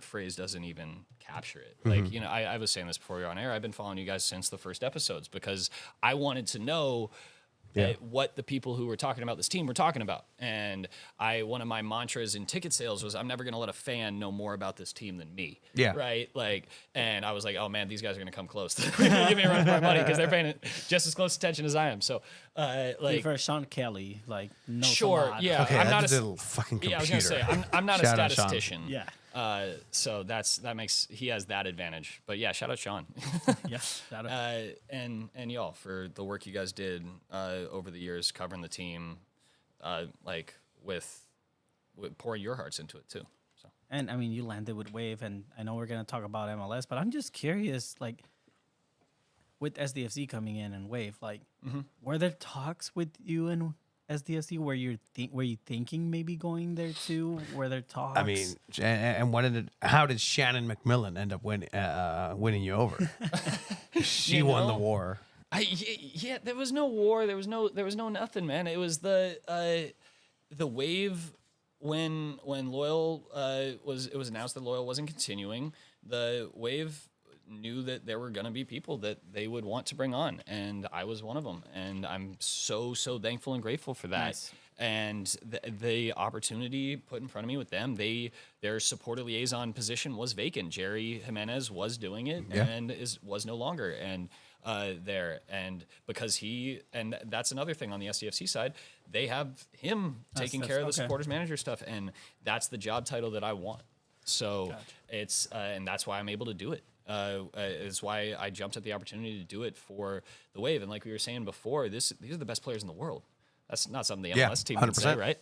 phrase doesn't even capture it. Like, I was saying this before we were on air. I've been following you guys since the first episodes because I wanted to know what the people who were talking about this team were talking about. And one of my mantras in ticket sales was, I'm never going to let a fan know more about this team than me. Yeah. Right. Like, and I was like, oh man, these guys are going to come close. They're going to give me a run for my money because they're paying just as close attention as I am. So, like, for Sean Kelly, like, no. sure. Yeah. Okay, I'm that's not just a little fucking computer. yeah, I was going to say, I'm not a Shout out Sean. statistician. Yeah. So he has that advantage. But yeah, shout out Sean. Yeah. And y'all for the work you guys did over the years covering the team, like with pouring your hearts into it too. So And I mean, you landed with Wave, and I know we're gonna talk about MLS, but I'm just curious, like, with SDFC coming in and Wave, like, were there talks with you and SDFC where you thinking maybe going there too? Were there talks? I mean, and how did Shannon McMillan end up winning you over? She won the war. Yeah, there was no war. There was no nothing, man. It was the Wave when Loyal it was announced that Loyal wasn't continuing. The Wave knew that there were going to be people that they would want to bring on, and I was one of them, and I'm so thankful and grateful for that. Nice. And the opportunity put in front of me with them, their supporter liaison position was vacant. Jerry Jimenez was doing it and was no longer there, and because and that's another thing on the SDFC side, they have him taking care of the supporters manager stuff, and that's the job title that I want. So it's and that's why I'm able to do it. It's why I jumped at the opportunity to do it for the Wave. And like we were saying before, these are the best players in the world. That's not something the MLS team can say, right?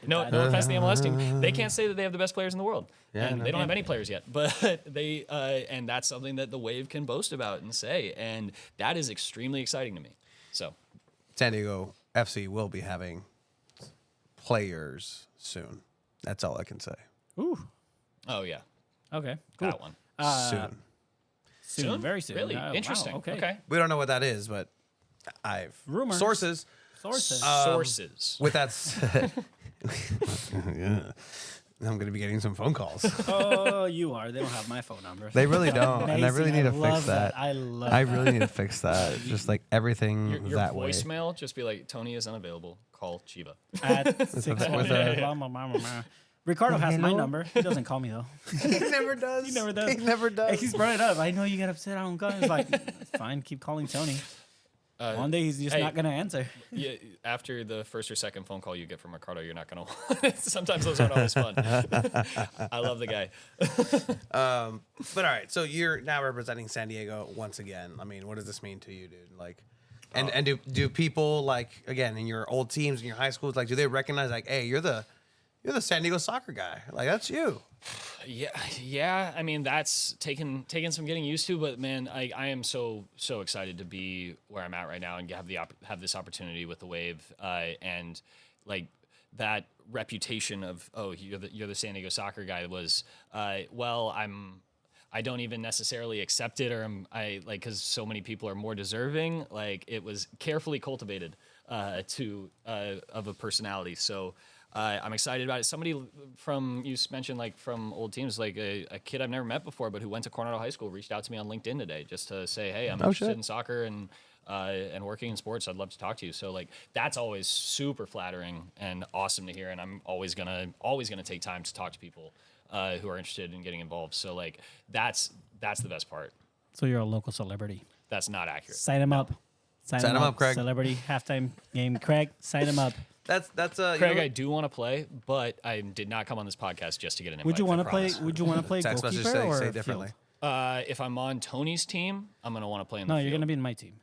No offense to the MLS team. They can't say that they have the best players in the world. And they don't have any players yet. But they and that's something that the Wave can boast about and say. And that is extremely exciting to me. So San Diego FC will be having players soon. That's all I can say. Ooh. Oh yeah. Okay. Cool. That one. Soon. Very soon. Really? Wow, Interesting. Okay. We don't know what that is, but I've Rumors. sources. Sources. With that said, I'm going to be getting some phone calls. Oh, you are. They don't have my phone number. They really don't, and I really need to fix love that. I love I that. really need to fix that. Just like everything Your that way. voicemail, just be like, Tony is unavailable. Call Chiba. At 6 Ricardo has my number. He doesn't call me though. He never does. He never does. He never does. He's brought it up. I know you get upset. I don't go. It's like, it's fine. Keep calling Tony. One day he's just not gonna answer. Yeah, after the first or second phone call you get from Ricardo, you're not gonna want it. Sometimes those aren't always fun. I love the guy. But all right, so you're now representing San Diego once again. I mean, what does this mean to you, dude? Like, and do people, like, again, in your old teams in your high schools, like, do they recognize, like, hey, you're the San Diego soccer guy, like, that's you? Yeah. I mean, that's taken some getting used to, but man, I am so excited to be where I'm at right now and have this opportunity with the Wave, and like that reputation of, oh, you're the San Diego soccer guy was, I don't even necessarily accept it, or because so many people are more deserving. Like, it was carefully cultivated of a personality. So I'm excited about it. Somebody you mentioned, like, from old teams, like a kid I've never met before, but who went to Coronado High School, reached out to me on LinkedIn today just to say, hey, I'm interested in soccer and working in sports. I'd love to talk to you. So, like, that's always super flattering and awesome to hear. And I'm always gonna take time to talk to people who are interested in getting involved. So, like, that's the best part. So you're a local celebrity. That's not accurate. Sign him up. Sign him up, Craig. Celebrity halftime game. Craig, sign him up. That's Craig, I do want to play, but I did not come on this podcast just to get an invite. Would you want to play? Would you want to play text message goalkeeper or say differently. field? If I'm on Tony's team, I'm gonna want to play in the No, field. you're gonna be in my team.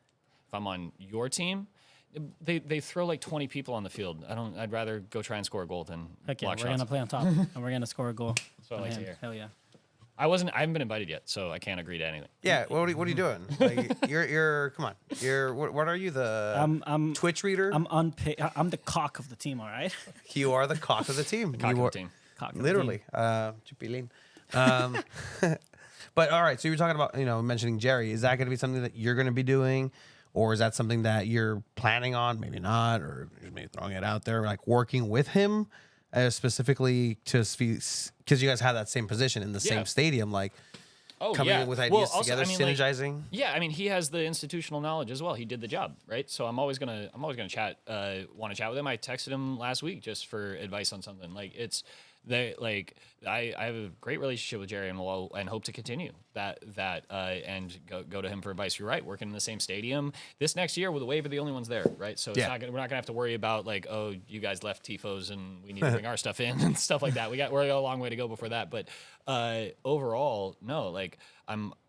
If I'm on your team, they throw like 20 people on the field. I'd rather go try and score a goal than Heck yeah, block we're shots. gonna play on top, and we're gonna score a goal. That's what I like to hear. Hell yeah. I haven't been invited yet, so I can't agree to anything. Yeah, what are you doing? Like, you're come on. What are you, the I'm Twitch reader? I'm the cock of the team. All right. You are the cock of the team. Cock You of are- the team. Cock of the Literally. Chupilin. But all right, so you're talking about, mentioning Jerry. Is that going to be something that you're going to be doing? Or is that something that you're planning on? Maybe not, or maybe throwing it out there, like working with him specifically because you guys have that same position in the same stadium, like coming in with ideas together, synergizing. I mean, he has the institutional knowledge as well. He did the job, right? So I'm always gonna chat, want to chat with him. I texted him last week just for advice on something. Like, I have a great relationship with Jerry and hope to continue that and go to him for advice. You're right, working in the same stadium. This next year, the Wave are the only ones there, right? So we're not gonna have to worry about, like, oh, you guys left tifos and we need to bring our stuff in and stuff like that. We're a long way to go before that. But overall, no, like,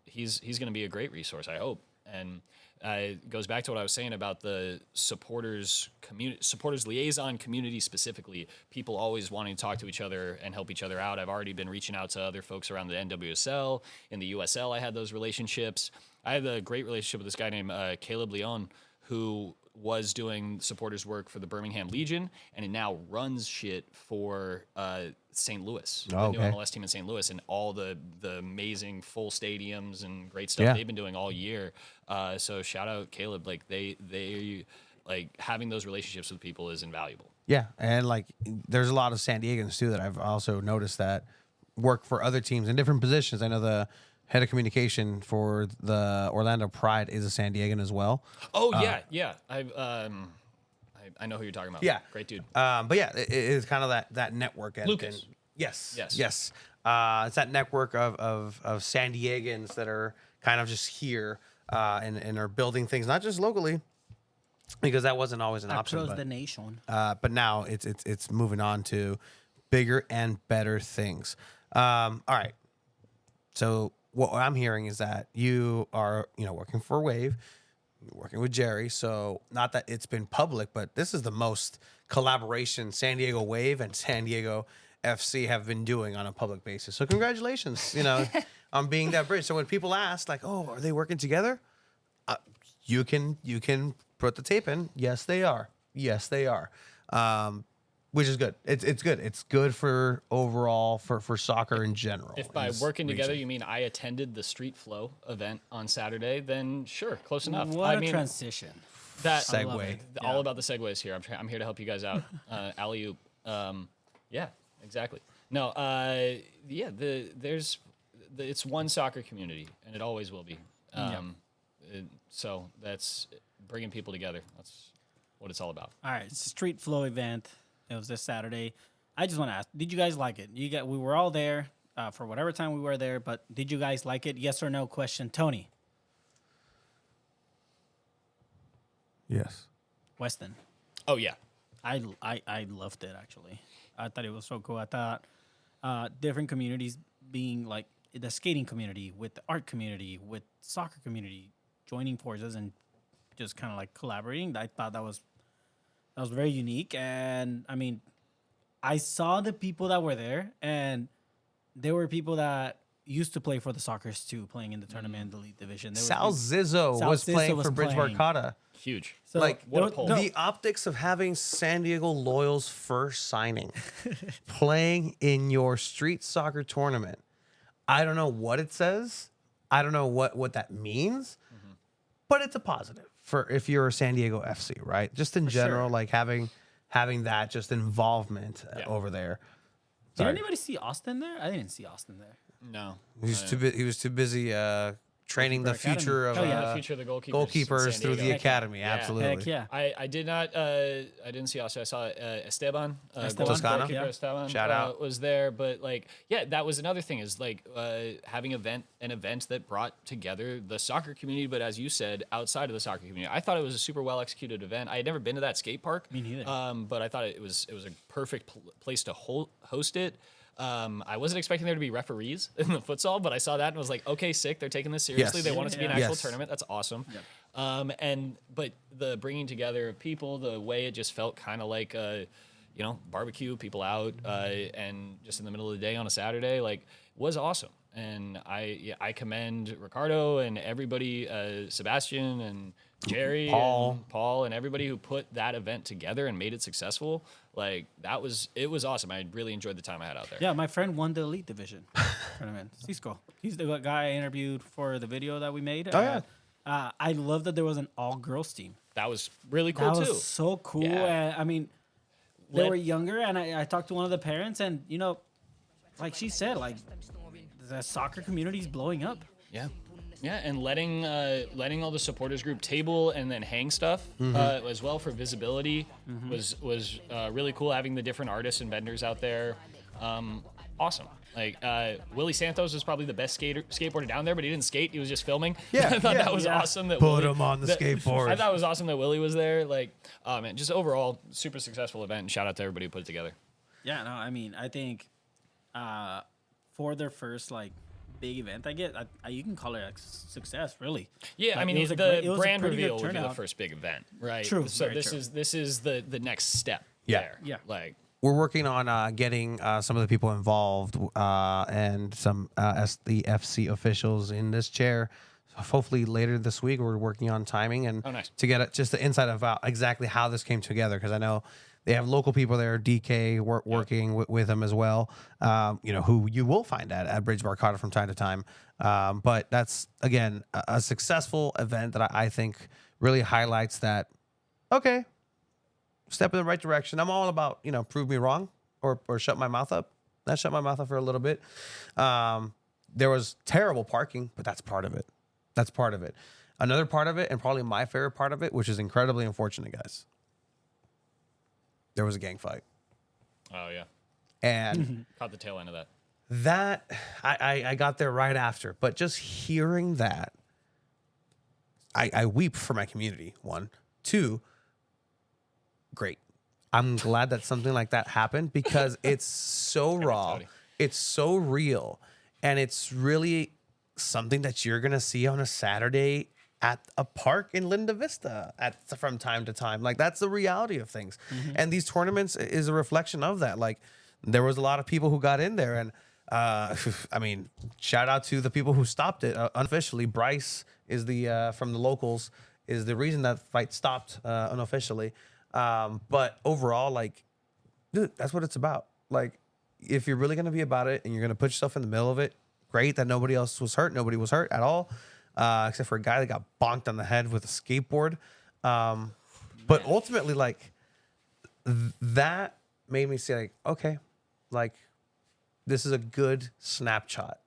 he's gonna be a great resource, I hope. And it goes back to what I was saying about the supporters liaison community specifically. People always wanting to talk to each other and help each other out. I've already been reaching out to other folks around the NWSL. In the USL, I had those relationships. I had a great relationship with this guy named Caleb Leon, who was doing supporters work for the Birmingham Legion, and it now runs shit for St. Louis, the new MLS team in St. Louis, and all the amazing full stadiums and great stuff they've been doing all year. So shout out Caleb. Like they like having those relationships with people is invaluable. Yeah, and like there's a lot of San Diegans too that I've also noticed that work for other teams in different positions. I know the head of communication for the Orlando Pride is a San Diegan as well. Oh yeah. I know who you're talking about. Yeah, great dude. But yeah, it is kind of that network. And, Lucas. And yes. It's that network of San Diegans that are kind of just here and are building things, not just locally, because that wasn't always an option. Across the nation. But now it's moving on to bigger and better things. All right. So what I'm hearing is that you are, working for Wave, working with Jerry. So not that it's been public, but this is the most collaboration San Diego Wave and San Diego FC have been doing on a public basis. So congratulations, on being that bridge. So when people ask like, oh, are they working together? You can put the tape in. Yes, they are. Which is good. It's good. It's good for overall for soccer in general. If by working together you mean I attended the Street Flow event on Saturday, then sure, close enough. What a transition. That segue. All about the segues here. I'm here to help you guys out. Alley-oop. Yeah, exactly. No, it's one soccer community, and it always will be. So that's bringing people together. That's what it's all about. All right, it's a Street Flow event. It was this Saturday. I just want to ask, did you guys like it? We were all there for whatever time we were there, but did you guys like it? Yes or no question. Tony. Yes. Weston. Oh, yeah. I loved it, actually. I thought it was so cool. I thought different communities being like the skating community with the art community, with soccer community, joining forces and just kind of like collaborating. I thought that was very unique. And I mean, I saw the people that were there, and there were people that used to play for the Soccers too, playing in the tournament, the Elite Division. Sal Zizzo was playing for Bridgeport Cotta. Huge. So, the optics of having San Diego Loyal's first signing playing in your street soccer tournament. I don't know what it says. I don't know what that means, but it's a positive for if you're a San Diego FC, right? Just in general, like having that just involvement over there. Did anybody see Austin there? I didn't see Austin there. No. He was too busy training the future of the future of the goalkeepers through the academy. Yeah. Absolutely. Heck yeah. I did not. I didn't see Austin. I saw Esteban. Toscano. Goalkeeper Esteban. Shout out. Was there, but that was another thing is having an event that brought together the soccer community, but as you said, outside of the soccer community. I thought it was a super well executed event. I had never been to that skate park. Me neither. But I thought it was a perfect place to host it. I wasn't expecting there to be referees in the futsal, but I saw that and was like, okay, sick. They're taking this seriously. Yes. They want it to be an actual Yes. tournament. That's awesome. But the bringing together of people, the way it just felt kind of like, barbecue, people out, and just in the middle of the day on a Saturday, was awesome. And I commend Ricardo and everybody, Sebastian and Jerry, Paul, and everybody who put that event together and made it successful. It was awesome. I really enjoyed the time I had out there. Yeah, my friend won the Elite Division tournament. Cisco. He's the guy I interviewed for the video that we made. Oh, yeah. I love that there was an all-girls team. That was really cool, That too. was so cool. Yeah. I mean, they were younger, and I talked to one of the parents, and, like she said, the soccer community is blowing up. Yeah. Yeah, and letting all the supporters group table and then hang stuff as well for visibility was really cool. Having the different artists and vendors out there, awesome. Willie Santos was probably the best skateboarder down there, but he didn't skate. He was just filming. Yeah, I thought that was awesome. That Put him on the skateboard. I thought it was awesome that Willie was there. Man, just overall super successful event. And shout out to everybody who put it together. Yeah, no, I mean, I think for their first big event. I get. You can call it a success, really. Yeah, Like, I mean, it was a the brand pretty good reveal would be the turnout. first big event, right? True, So very this true. is the next step. Yeah. There. Yeah. Like We're working on getting some of the people involved and some as the FC officials in this chair. So hopefully later this week, we're working on timing and nice. to get just the insight about exactly how this came together. Because I know they have local people there, DK working with them as well. Who you will find at Bridge Barcata from time to time. But that's again a successful event that I think really highlights that. Okay. Step in the right direction. I'm all about, prove me wrong or shut my mouth up. I shut my mouth up for a little bit. There was terrible parking, but that's part of it. That's part of it. Another part of it, and probably my favorite part of it, which is incredibly unfortunate, guys. There was a gang fight. oh yeah, And caught the tail end of that. that, I got there right after. But just hearing that, I weep for my community, one. Two, great. I'm glad that something like that happened because it's so raw, Tony. it's so real, and it's really something that you're gonna see on a Saturday at a park in Linda Vista from time to time. Like that's the reality of things, and these tournaments is a reflection of that. Like there was a lot of people who got in there, and I mean, shout out to the people who stopped it unofficially. Bryce is the from the locals is the reason that fight stopped unofficially. But overall, like, dude, that's what it's about. Like, if you're really going to be about it and you're going to put yourself in the middle of it, great that nobody else was hurt. Nobody was hurt at all, except for a guy that got bonked on the head with a skateboard. But ultimately, like, that made me say, like, okay, like, this is a good snapshot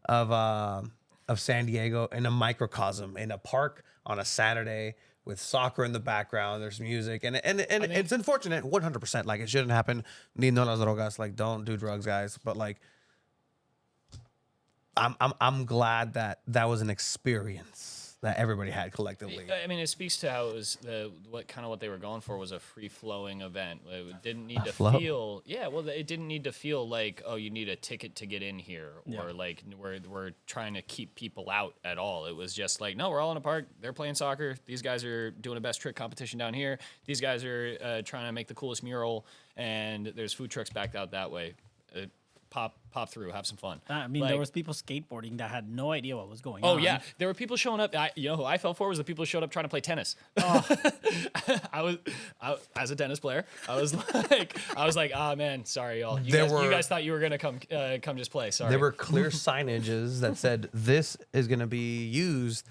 of San Diego in a microcosm, in a park on a Saturday with soccer in the background. There's music, and it's unfortunate, 100%. Like it shouldn't happen. Ni no las drogas. Like don't do drugs, guys. But like, I'm glad that was an experience that everybody had collectively. I mean, it speaks to how it was what they were going for was a free flowing event. It didn't need to flow. feel, it didn't need to feel like, oh, you need a ticket to get in here, or like we're trying to keep people out at all. It was just like, no, we're all in a park. They're playing soccer. These guys are doing a best trick competition down here. These guys are trying to make the coolest mural, and there's food trucks backed out that way. Pop through, have some fun. I mean, there was people skateboarding that had no idea what was going on. Oh yeah, there were people showing up. Who I fell for was the people who showed up trying to play tennis. I as a tennis player, I was like, oh man, sorry y'all. You guys thought you were gonna come just play. Sorry. There were clear signages that said this is gonna be used.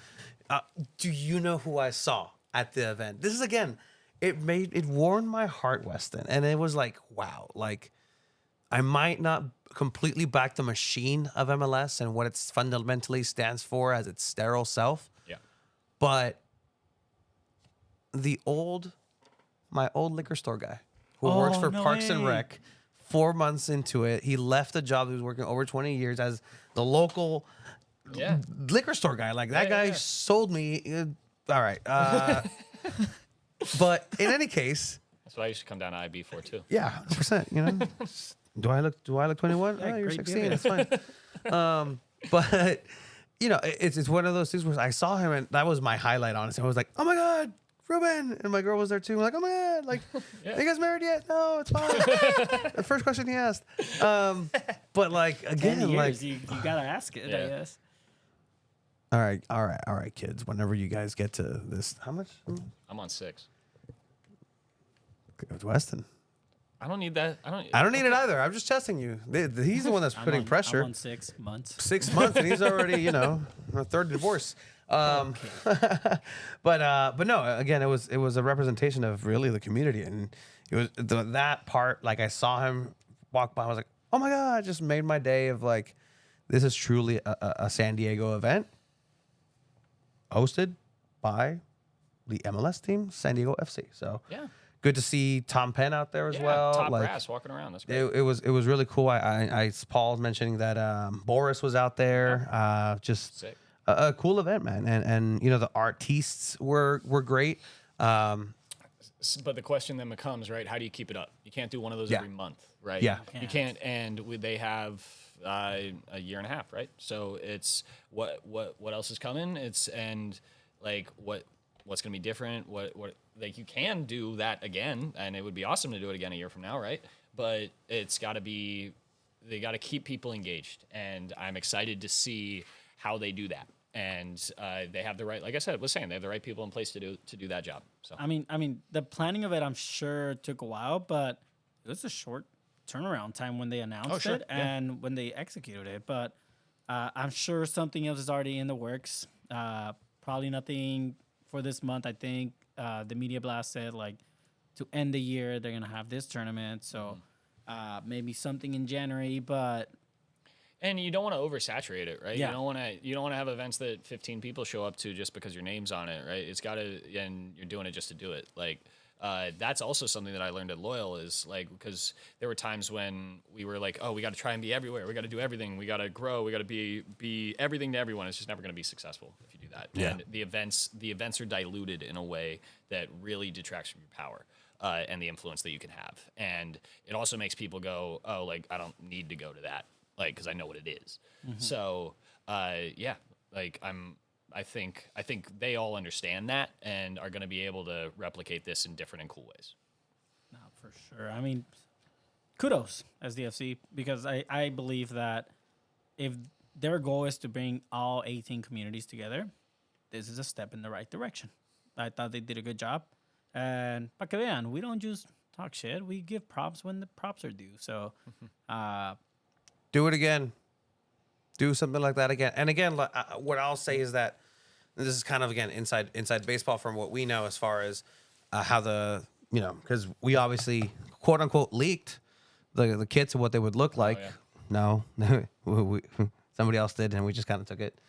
Do you know who I saw at the event? This is again, it warmed my heart, Weston, and it was like, wow, like. I might not completely back the machine of MLS and what it fundamentally stands for as its sterile self. Yeah. But my old liquor store guy who works for Parks and Rec, 4 months into it, he left a job he was working over 20 years as the local liquor store guy. Like that guy sold me. All right. But in any case. That's what I used to come down to IB for too. Yeah, 100%, you know. Do I look 21? Yeah, Oh, you're great 16. beard. It's fine. But you know, it's one of those things where I saw him and that was my highlight, honestly. I was like, oh my God, Ruben. And my girl was there too. I'm like, oh my God, like, are you guys married yet? No, it's fine. The first question he asked. But like, again, like, you gotta ask it, I guess. all right, kids. Whenever you guys get to this, how much? I'm on 6. With Weston. I don't need that. I don't need it either. I'm just testing you. He's the one that's putting pressure. I'm on 6 months. 6 months, and he's already, a third divorce. But no. Again, it was a representation of really the community, and it was that part. Like I saw him walk by, I was like, oh my God! It just made my day. Of like, this is truly a San Diego event, hosted by the MLS team, San Diego FC. So Yeah. Good to see Tom Penn out there as well. Top like, brass walking around. That's great. it was really cool. Paul was mentioning that Boris was out there. Just Sick. a cool event, man. And the artistes were great. But the question then becomes, right? How do you keep it up? You can't do one of those Yeah. every month, right? Yeah. You can't. And they have a year and a half, right? So it's what else is coming? It's and like what's going to be different? What like you can do that again, and it would be awesome to do it again a year from now, right? But it's got to be they got to keep people engaged, and I'm excited to see how they do that. And they have the right, like I said, was saying, they have the right people in place to do that job. So I mean, the planning of it, I'm sure took a while, but it was a short turnaround time when they announced sure. it and when they executed it. But I'm sure something else is already in the works. Probably nothing for this month. I think the media blast said like to end the year they're gonna have this tournament. So maybe something in January, but. and you don't want to oversaturate it, right? Yeah. You don't want to have events that 15 people show up to just because your name's on it, right? It's got to, and you're doing it just to do it. Like that's also something that I learned at Loyal is like because there were times when we were like, oh, we got to try and be everywhere, we got to do everything, we got to grow, we got to be everything to everyone. It's just never going to be successful if you do that. Yeah. And the events are diluted in a way that really detracts from your power. And the influence that you can have, and it also makes people go, "Oh, like I don't need to go to that." Like, because I know what it is. So, yeah, like I think they all understand that and are going to be able to replicate this in different and cool ways. No, for sure. I mean, kudos as the FC because I believe that if their goal is to bring all 18 communities together, this is a step in the right direction. I thought they did a good job. And pa que vean, we don't just talk shit. We give props when the props are due. So, Do it again. Do something like that again. And again, what I'll say is that this is kind of again inside baseball from what we know as far as how because we obviously quote unquote leaked the kits and what they would look like. yeah. No, somebody else did, and we just kind of took it.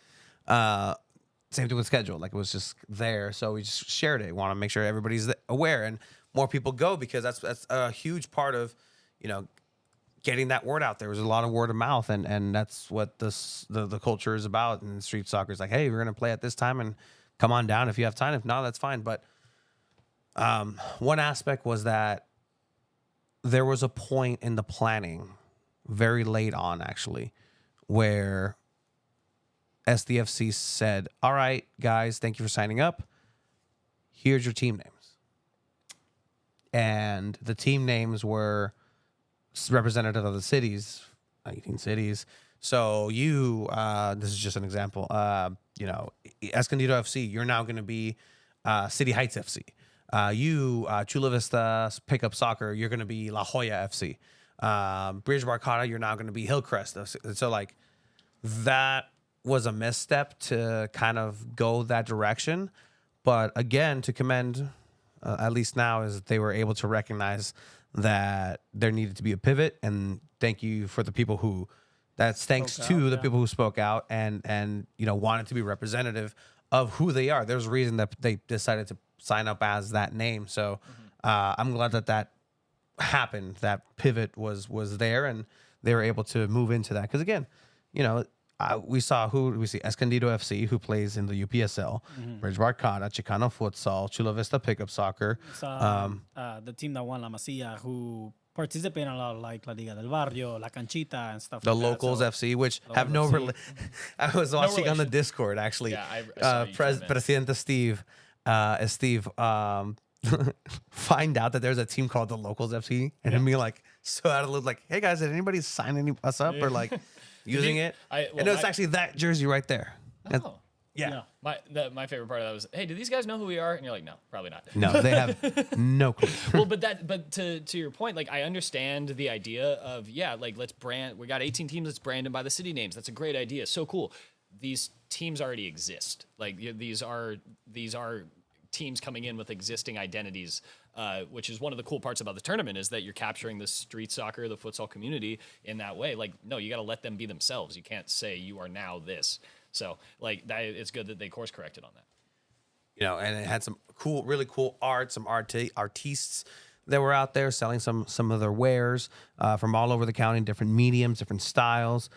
Same thing with schedule. Like it was just there, so we just shared it. We want to make sure everybody's aware and more people go because that's a huge part of getting that word out there. There's a lot of word of mouth, and that's what the culture is about. And street soccer is like, hey, we're gonna play at this time, and come on down if you have time. If not, that's fine. But one aspect was that there was a point in the planning, very late on actually, where SDFC said, all right, guys, thank you for signing up. Here's your team names. And the team names were representative of the cities, 18 cities. So this is just an example, Escondido FC, you're now going to be City Heights FC. Chula Vista Pickup Soccer, you're going to be La Jolla FC. Bridge Barcata, you're now going to be Hillcrest. So like that was a misstep to kind of go that direction. But again, to commend, at least now, is they were able to recognize that there needed to be a pivot. And thank you for the people who, that's thanks to the people who spoke out and wanted to be representative of who they are. There's a reason that they decided to sign up as that name. So I'm glad that happened. That pivot was there and they were able to move into that. Because again, we see Escondido FC, who plays in the UPSL, Bridge Barcata, Chicano Futsal, Chula Vista Pickup Soccer. The team that won La Masia, who participate in a lot like La Liga del Barrio, La Canchita, and stuff The like Locals that. So, FC, which have no I was watching on the relation. Discord, actually. Yeah, I saw you chime in. Presidente Steve, find out that there's a team called the Locals FC, and then be like, so out of the loop, like, hey guys, did anybody sign us up or like using it? And it's actually that jersey right there. Oh. Yeah. My favorite part of that was, hey, do these guys know who we are? And you're like, no, probably not. No, they have no clue. Well, but to your point, like I understand the idea of like let's brand. We got 18 teams. Let's brand them by the city names. That's a great idea. So cool. These teams already exist. Like these are teams coming in with existing identities, which is one of the cool parts about the tournament is that you're capturing the street soccer, the futsal community in that way. Like, no, you got to let them be themselves. You can't say you are now this. So like that, it's good that they course corrected on that. And it had some really cool art, some artistes that were out there selling some of their wares from all over the county, different mediums, different styles.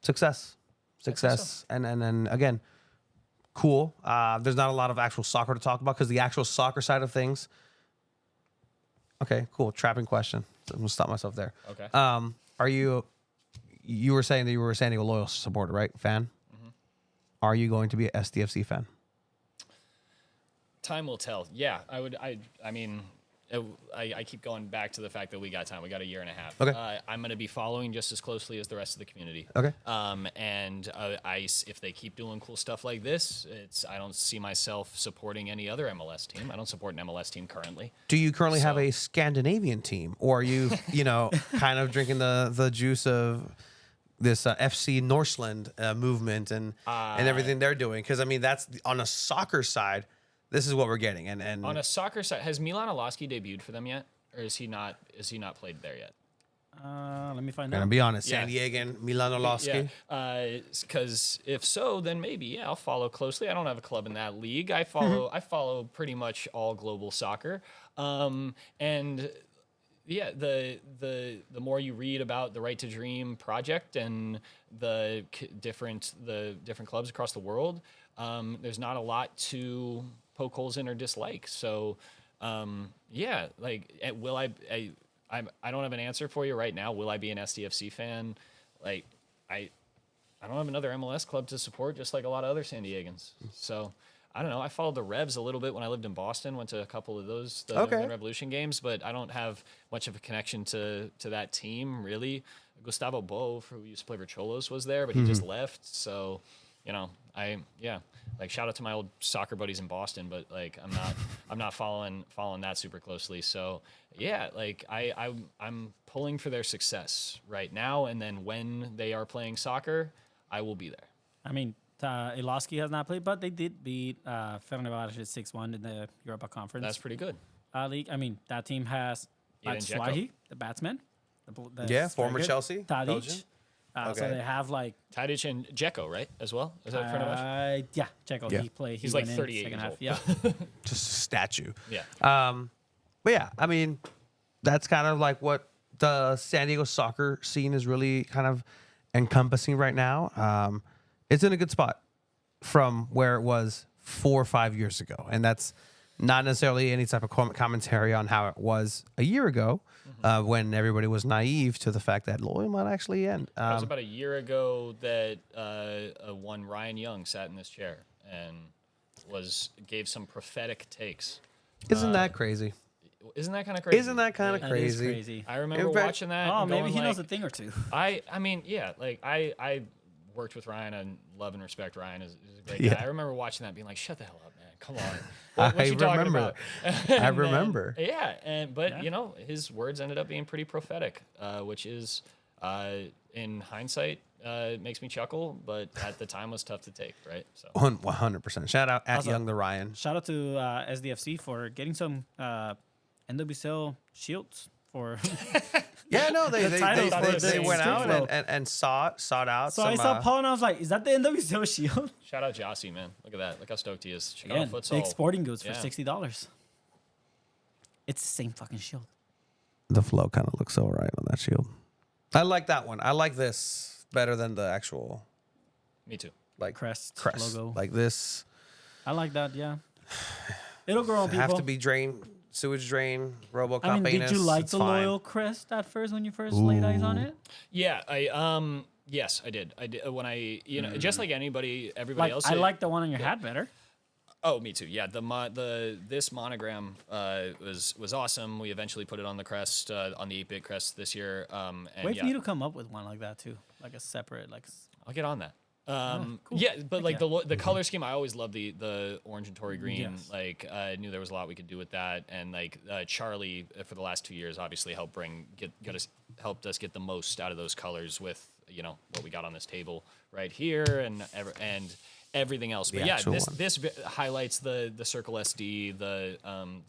Success. And then again, cool. There's not a lot of actual soccer to talk about because the actual soccer side of things. Okay, cool. Trapping question. I'm gonna stop myself there. Okay. Are you? You were saying that you were a San Diego Loyal supporter, right? Fan. Are you going to be a SDFC fan? Time will tell. Yeah, I would. I mean, I keep going back to the fact that we got time. We got a year and a half. Okay. I'm going to be following just as closely as the rest of the community. Okay. And if they keep doing cool stuff like this, I don't see myself supporting any other MLS team. I don't support an MLS team currently. Do you currently have a Scandinavian team, or are you, kind of drinking the juice of this FC Norseland movement and everything they're doing? Because I mean, that's on a soccer side. This is what we're getting, and On a soccer side, has Milan Alaski debuted for them yet, or is he not? Is he not played there yet? Let me find gonna out. be honest, Yeah. San Diegan, Milan Olaski. Yeah, because if so, then maybe I'll follow closely. I don't have a club in that league. I follow pretty much all global soccer, and yeah, the more you read about the Right to Dream project and the different clubs across the world, there's not a lot to poke holes in or dislike. So, yeah, like, will I don't have an answer for you right now. Will I be an SDFC fan? Like, I don't have another MLS club to support, just like a lot of other San Diegans. So, I don't know. I followed the Revs a little bit when I lived in Boston. Went to a couple of those Revolution games, but I don't have much of a connection to that team really. Gustavo Bo, who used to play for Cholos, was there, but he just left. So, like, shout out to my old soccer buddies in Boston, but like I'm not following that super closely. So yeah, like I'm pulling for their success right now, and then when they are playing soccer, I will be there. I mean, Ilaski has not played, but they did beat Fenerbahce 6-1 in the Europa Conference That's pretty good. League. I mean, that team has Even Batshuayi, the batsman. Former striker, Chelsea, Tadic. Belgian. So Okay. they have like Tadic and Dzeko, right, as well? Is that Fenerbahce? yeah, Dzeko. Yeah. He played. He's he like went in 38 second years half. old. Yeah. Just a statue. Yeah. But yeah, I mean, that's kind of like what the San Diego soccer scene is really kind of encompassing right now. It's in a good spot from where it was 4 or 5 years ago, and that's not necessarily any type of commentary on how it was a year ago, when everybody was naive to the fact that Loyal might actually end. It was about a year ago that one Ryan Young sat in this chair and gave some prophetic takes. Isn't that crazy? Isn't that kind of crazy? Isn't that kind of That is crazy? crazy. I remember In fact- watching that. Oh, and maybe going he knows a like, thing or two. I mean, yeah, like I worked with Ryan and love and respect Ryan. Is a great Yeah. guy. I remember watching that, being like, "Shut the hell up, man! Come on, what I you talking remember. about?" I And then- remember. yeah, but his words ended up being pretty prophetic, which is, in hindsight, makes me chuckle, but at the time was tough to take, right? So 100%. Shout out at Also- Young the Ryan. Shout out to SDFC for getting some NWSL shields for. Yeah, no, they titles for the went out street flow. and sought out So some. I saw Paul and I was like, "Is that the NWSL shield?" shout out Jossie, man. Look at that. Look how stoked he is. Chicago Again, futsal. big sporting goods for Yeah. $60. It's the same fucking shield. The flow kind of looks so right on that shield. I like that one. I like this better than the actual Me too. like Crest logo. Like this I like that. Yeah, it'll grow on people. have to be drain, sewage drain, RoboCop I mean, did anus, you like it's the fine. Loyal crest at first when you first laid eyes on it? Yeah, yes, I did. I did when I just like everybody Like, else. I like the one on your hat better. Oh, me too. Yeah, this monogram was awesome. We eventually put it on the crest, on the 8-bit crest this year. And Wait yeah, for you to come up with one like that too, like a separate like. I'll get on that. cool. Yeah, but like yeah. the color scheme, I always loved the orange and Tory green. Yes. Like I knew there was a lot we could do with that, and like Charlie for the last 2 years obviously helped helped us get the most out of those colors with what we got on this table right here and everything else. But The yeah, actual this highlights the Circle SD, the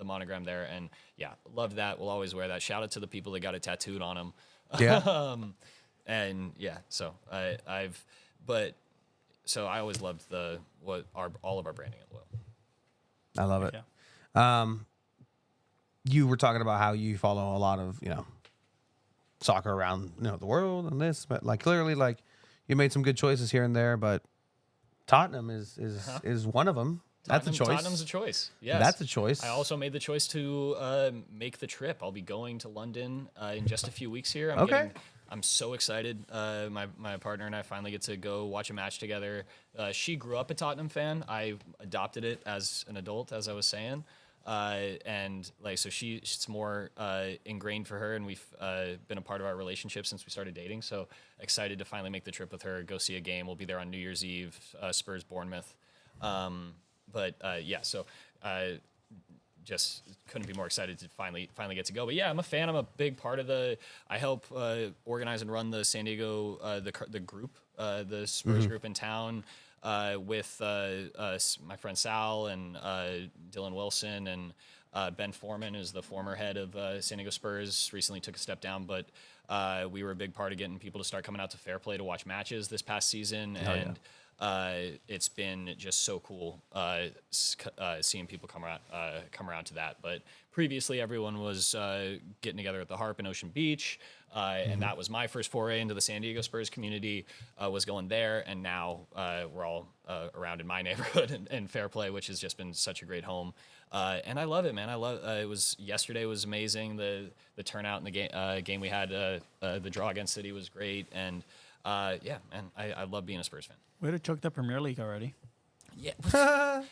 monogram there, and yeah, love that. We'll always wear that. Shout out to the people that got it tattooed on them. Yeah. And yeah, so so I always loved all of our branding at Loyal. I love it. Yeah. You were talking about how you follow a lot of, soccer around, the world and this, but like clearly like you made some good choices here and there, but Tottenham is one of them. That's a choice. Tottenham's a choice. Yes. That's a choice. I also made the choice to make the trip. I'll be going to London in just a few weeks here. I'm so excited. My partner and I finally get to go watch a match together. She grew up a Tottenham fan. I adopted it as an adult, as I was saying. And like, so it's more ingrained for her, and we've been a part of our relationship since we started dating. So excited to finally make the trip with her, go see a game. We'll be there on New Year's Eve, Spurs Bournemouth. So just couldn't be more excited to finally get to go. But yeah, I'm a fan. I'm a big part of I help organize and run the San Diego the group, the Spurs group in town. With my friend Sal and Dylan Wilson and Ben Foreman, who's the former head of San Diego Spurs, recently took a step down, but we were a big part of getting people to start coming out to Fair Play to watch matches this past season, it's been just so cool seeing people come around to that. But previously, everyone was getting together at the Harp in Ocean Beach. And that was my first foray into the San Diego Spurs community, was going there. And now we're all around in my neighborhood and Fair Play, which has just been such a great home. And I love it, man. Yesterday was amazing. The turnout in the game we had, the draw against City was great. And man, I love being a Spurs fan. Way to choke the Premier League already. Yeah,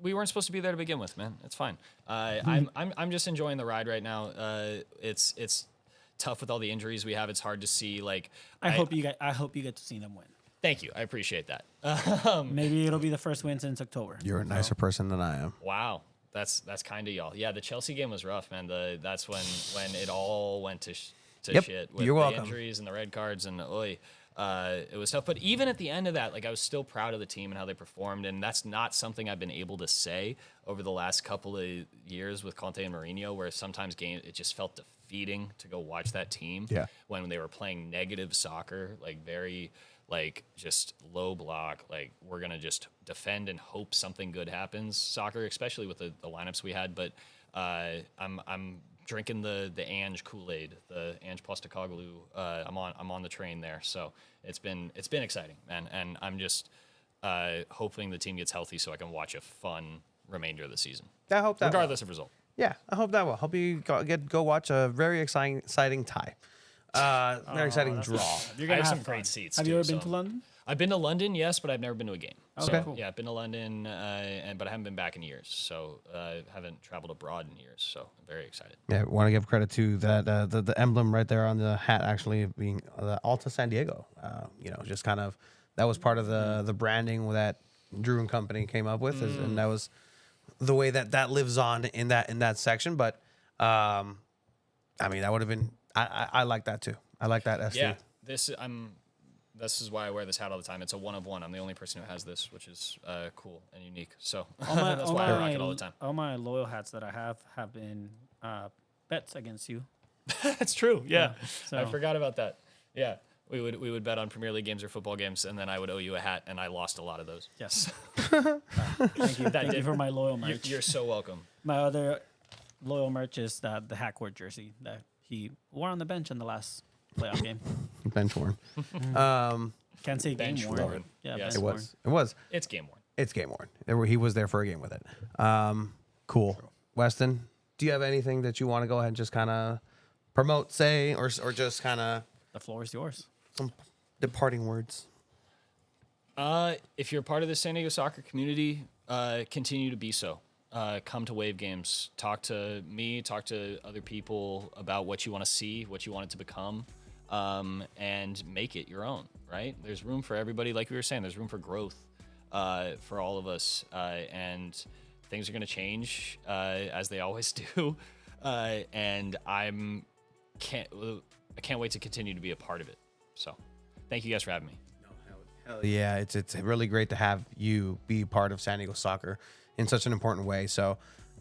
we weren't supposed to be there to begin with, man. It's fine. I'm just enjoying the ride right now. It's tough with all the injuries we have. It's hard to see. Like, I hope you get to see them win. Thank you. I appreciate that. Maybe it'll be the first win since October. You're a nicer person than I am. Wow, that's kind of y'all. Yeah, the Chelsea game was rough, man. That's when it all went to shit with you're the welcome. Injuries and the red cards and it was tough. But even at the end of that, like, I was still proud of the team and how they performed, and that's not something I've been able to say over the last couple of years with Conte and Mourinho, where sometimes it just felt defeating to go watch that team when they were playing negative soccer, like very just low block, like we're gonna just defend and hope something good happens soccer, especially with the lineups we had. But I'm drinking the Ange Kool-Aid, the Ange Postecoglou. I'm on the train there, so it's been exciting, man. And I'm just hoping the team gets healthy so I can watch a fun remainder of the season. I hope that regardless of result. Yeah, I hope that will. Hope you go watch a very exciting tie. Very exciting draw. You're I gonna have some fun. great seats. Have too, you ever so. been to London? I've been to London, yes, but I've never been to a game. Okay, So, cool. yeah, I've been to London, but I haven't been back in years. So haven't traveled abroad in years. So I'm very excited. Yeah, want to give credit to that the emblem right there on the hat actually being the Alta San Diego. Just kind of that was part of the branding that Drew and company came up with, and that was the way that lives on in that section. But I mean, that would have been I like that too. I like that SD. Yeah, this is why I wear this hat all the time. It's a one of one. I'm the only person who has this, which is cool and unique. So that's why I rock it all the time. All my loyal hats that I have been bets against you. That's true. Yeah. So- I forgot about that. Yeah. We would bet on Premier League games or football games, and then I would owe you a hat, and I lost a lot of those. Yes. Thank you. Thank you for my loyal merch. You're so welcome. My other loyal merch is the hat court jersey that he wore on the bench in the last playoff game. Bench worn. Can't say Bench game worn. worn. Yeah, Yes. bench It was. It's game worn. It's game worn. He was there for a game with it. Cool. Weston, do you have anything that you want to go ahead and just kind of promote, say, or just kind of The floor is yours. some departing words? If you're part of the San Diego soccer community, continue to be so. Come to Wave Games. Talk to me. Talk to other people about what you want to see, what you want it to become, and make it your own. Right? There's room for everybody. Like we were saying, there's room for growth for all of us, and things are going to change as they always do. And I can't wait to continue to be a part of it. So, thank you guys for having me. Hell yeah, it's really great to have you be part of San Diego soccer in such an important way. So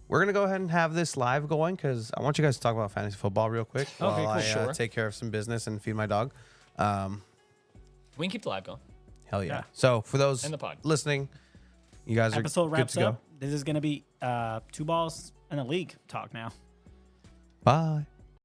we're going to go ahead and have this live going because I want you guys to talk about fantasy football real quick while cool. I Sure. take care of some business and feed my dog. We can keep the live going. Hell yeah. Yeah. So for those And the pod. listening, you guys are Episode good wraps to go. up. This is going to be 2 balls and a league talk now. Bye.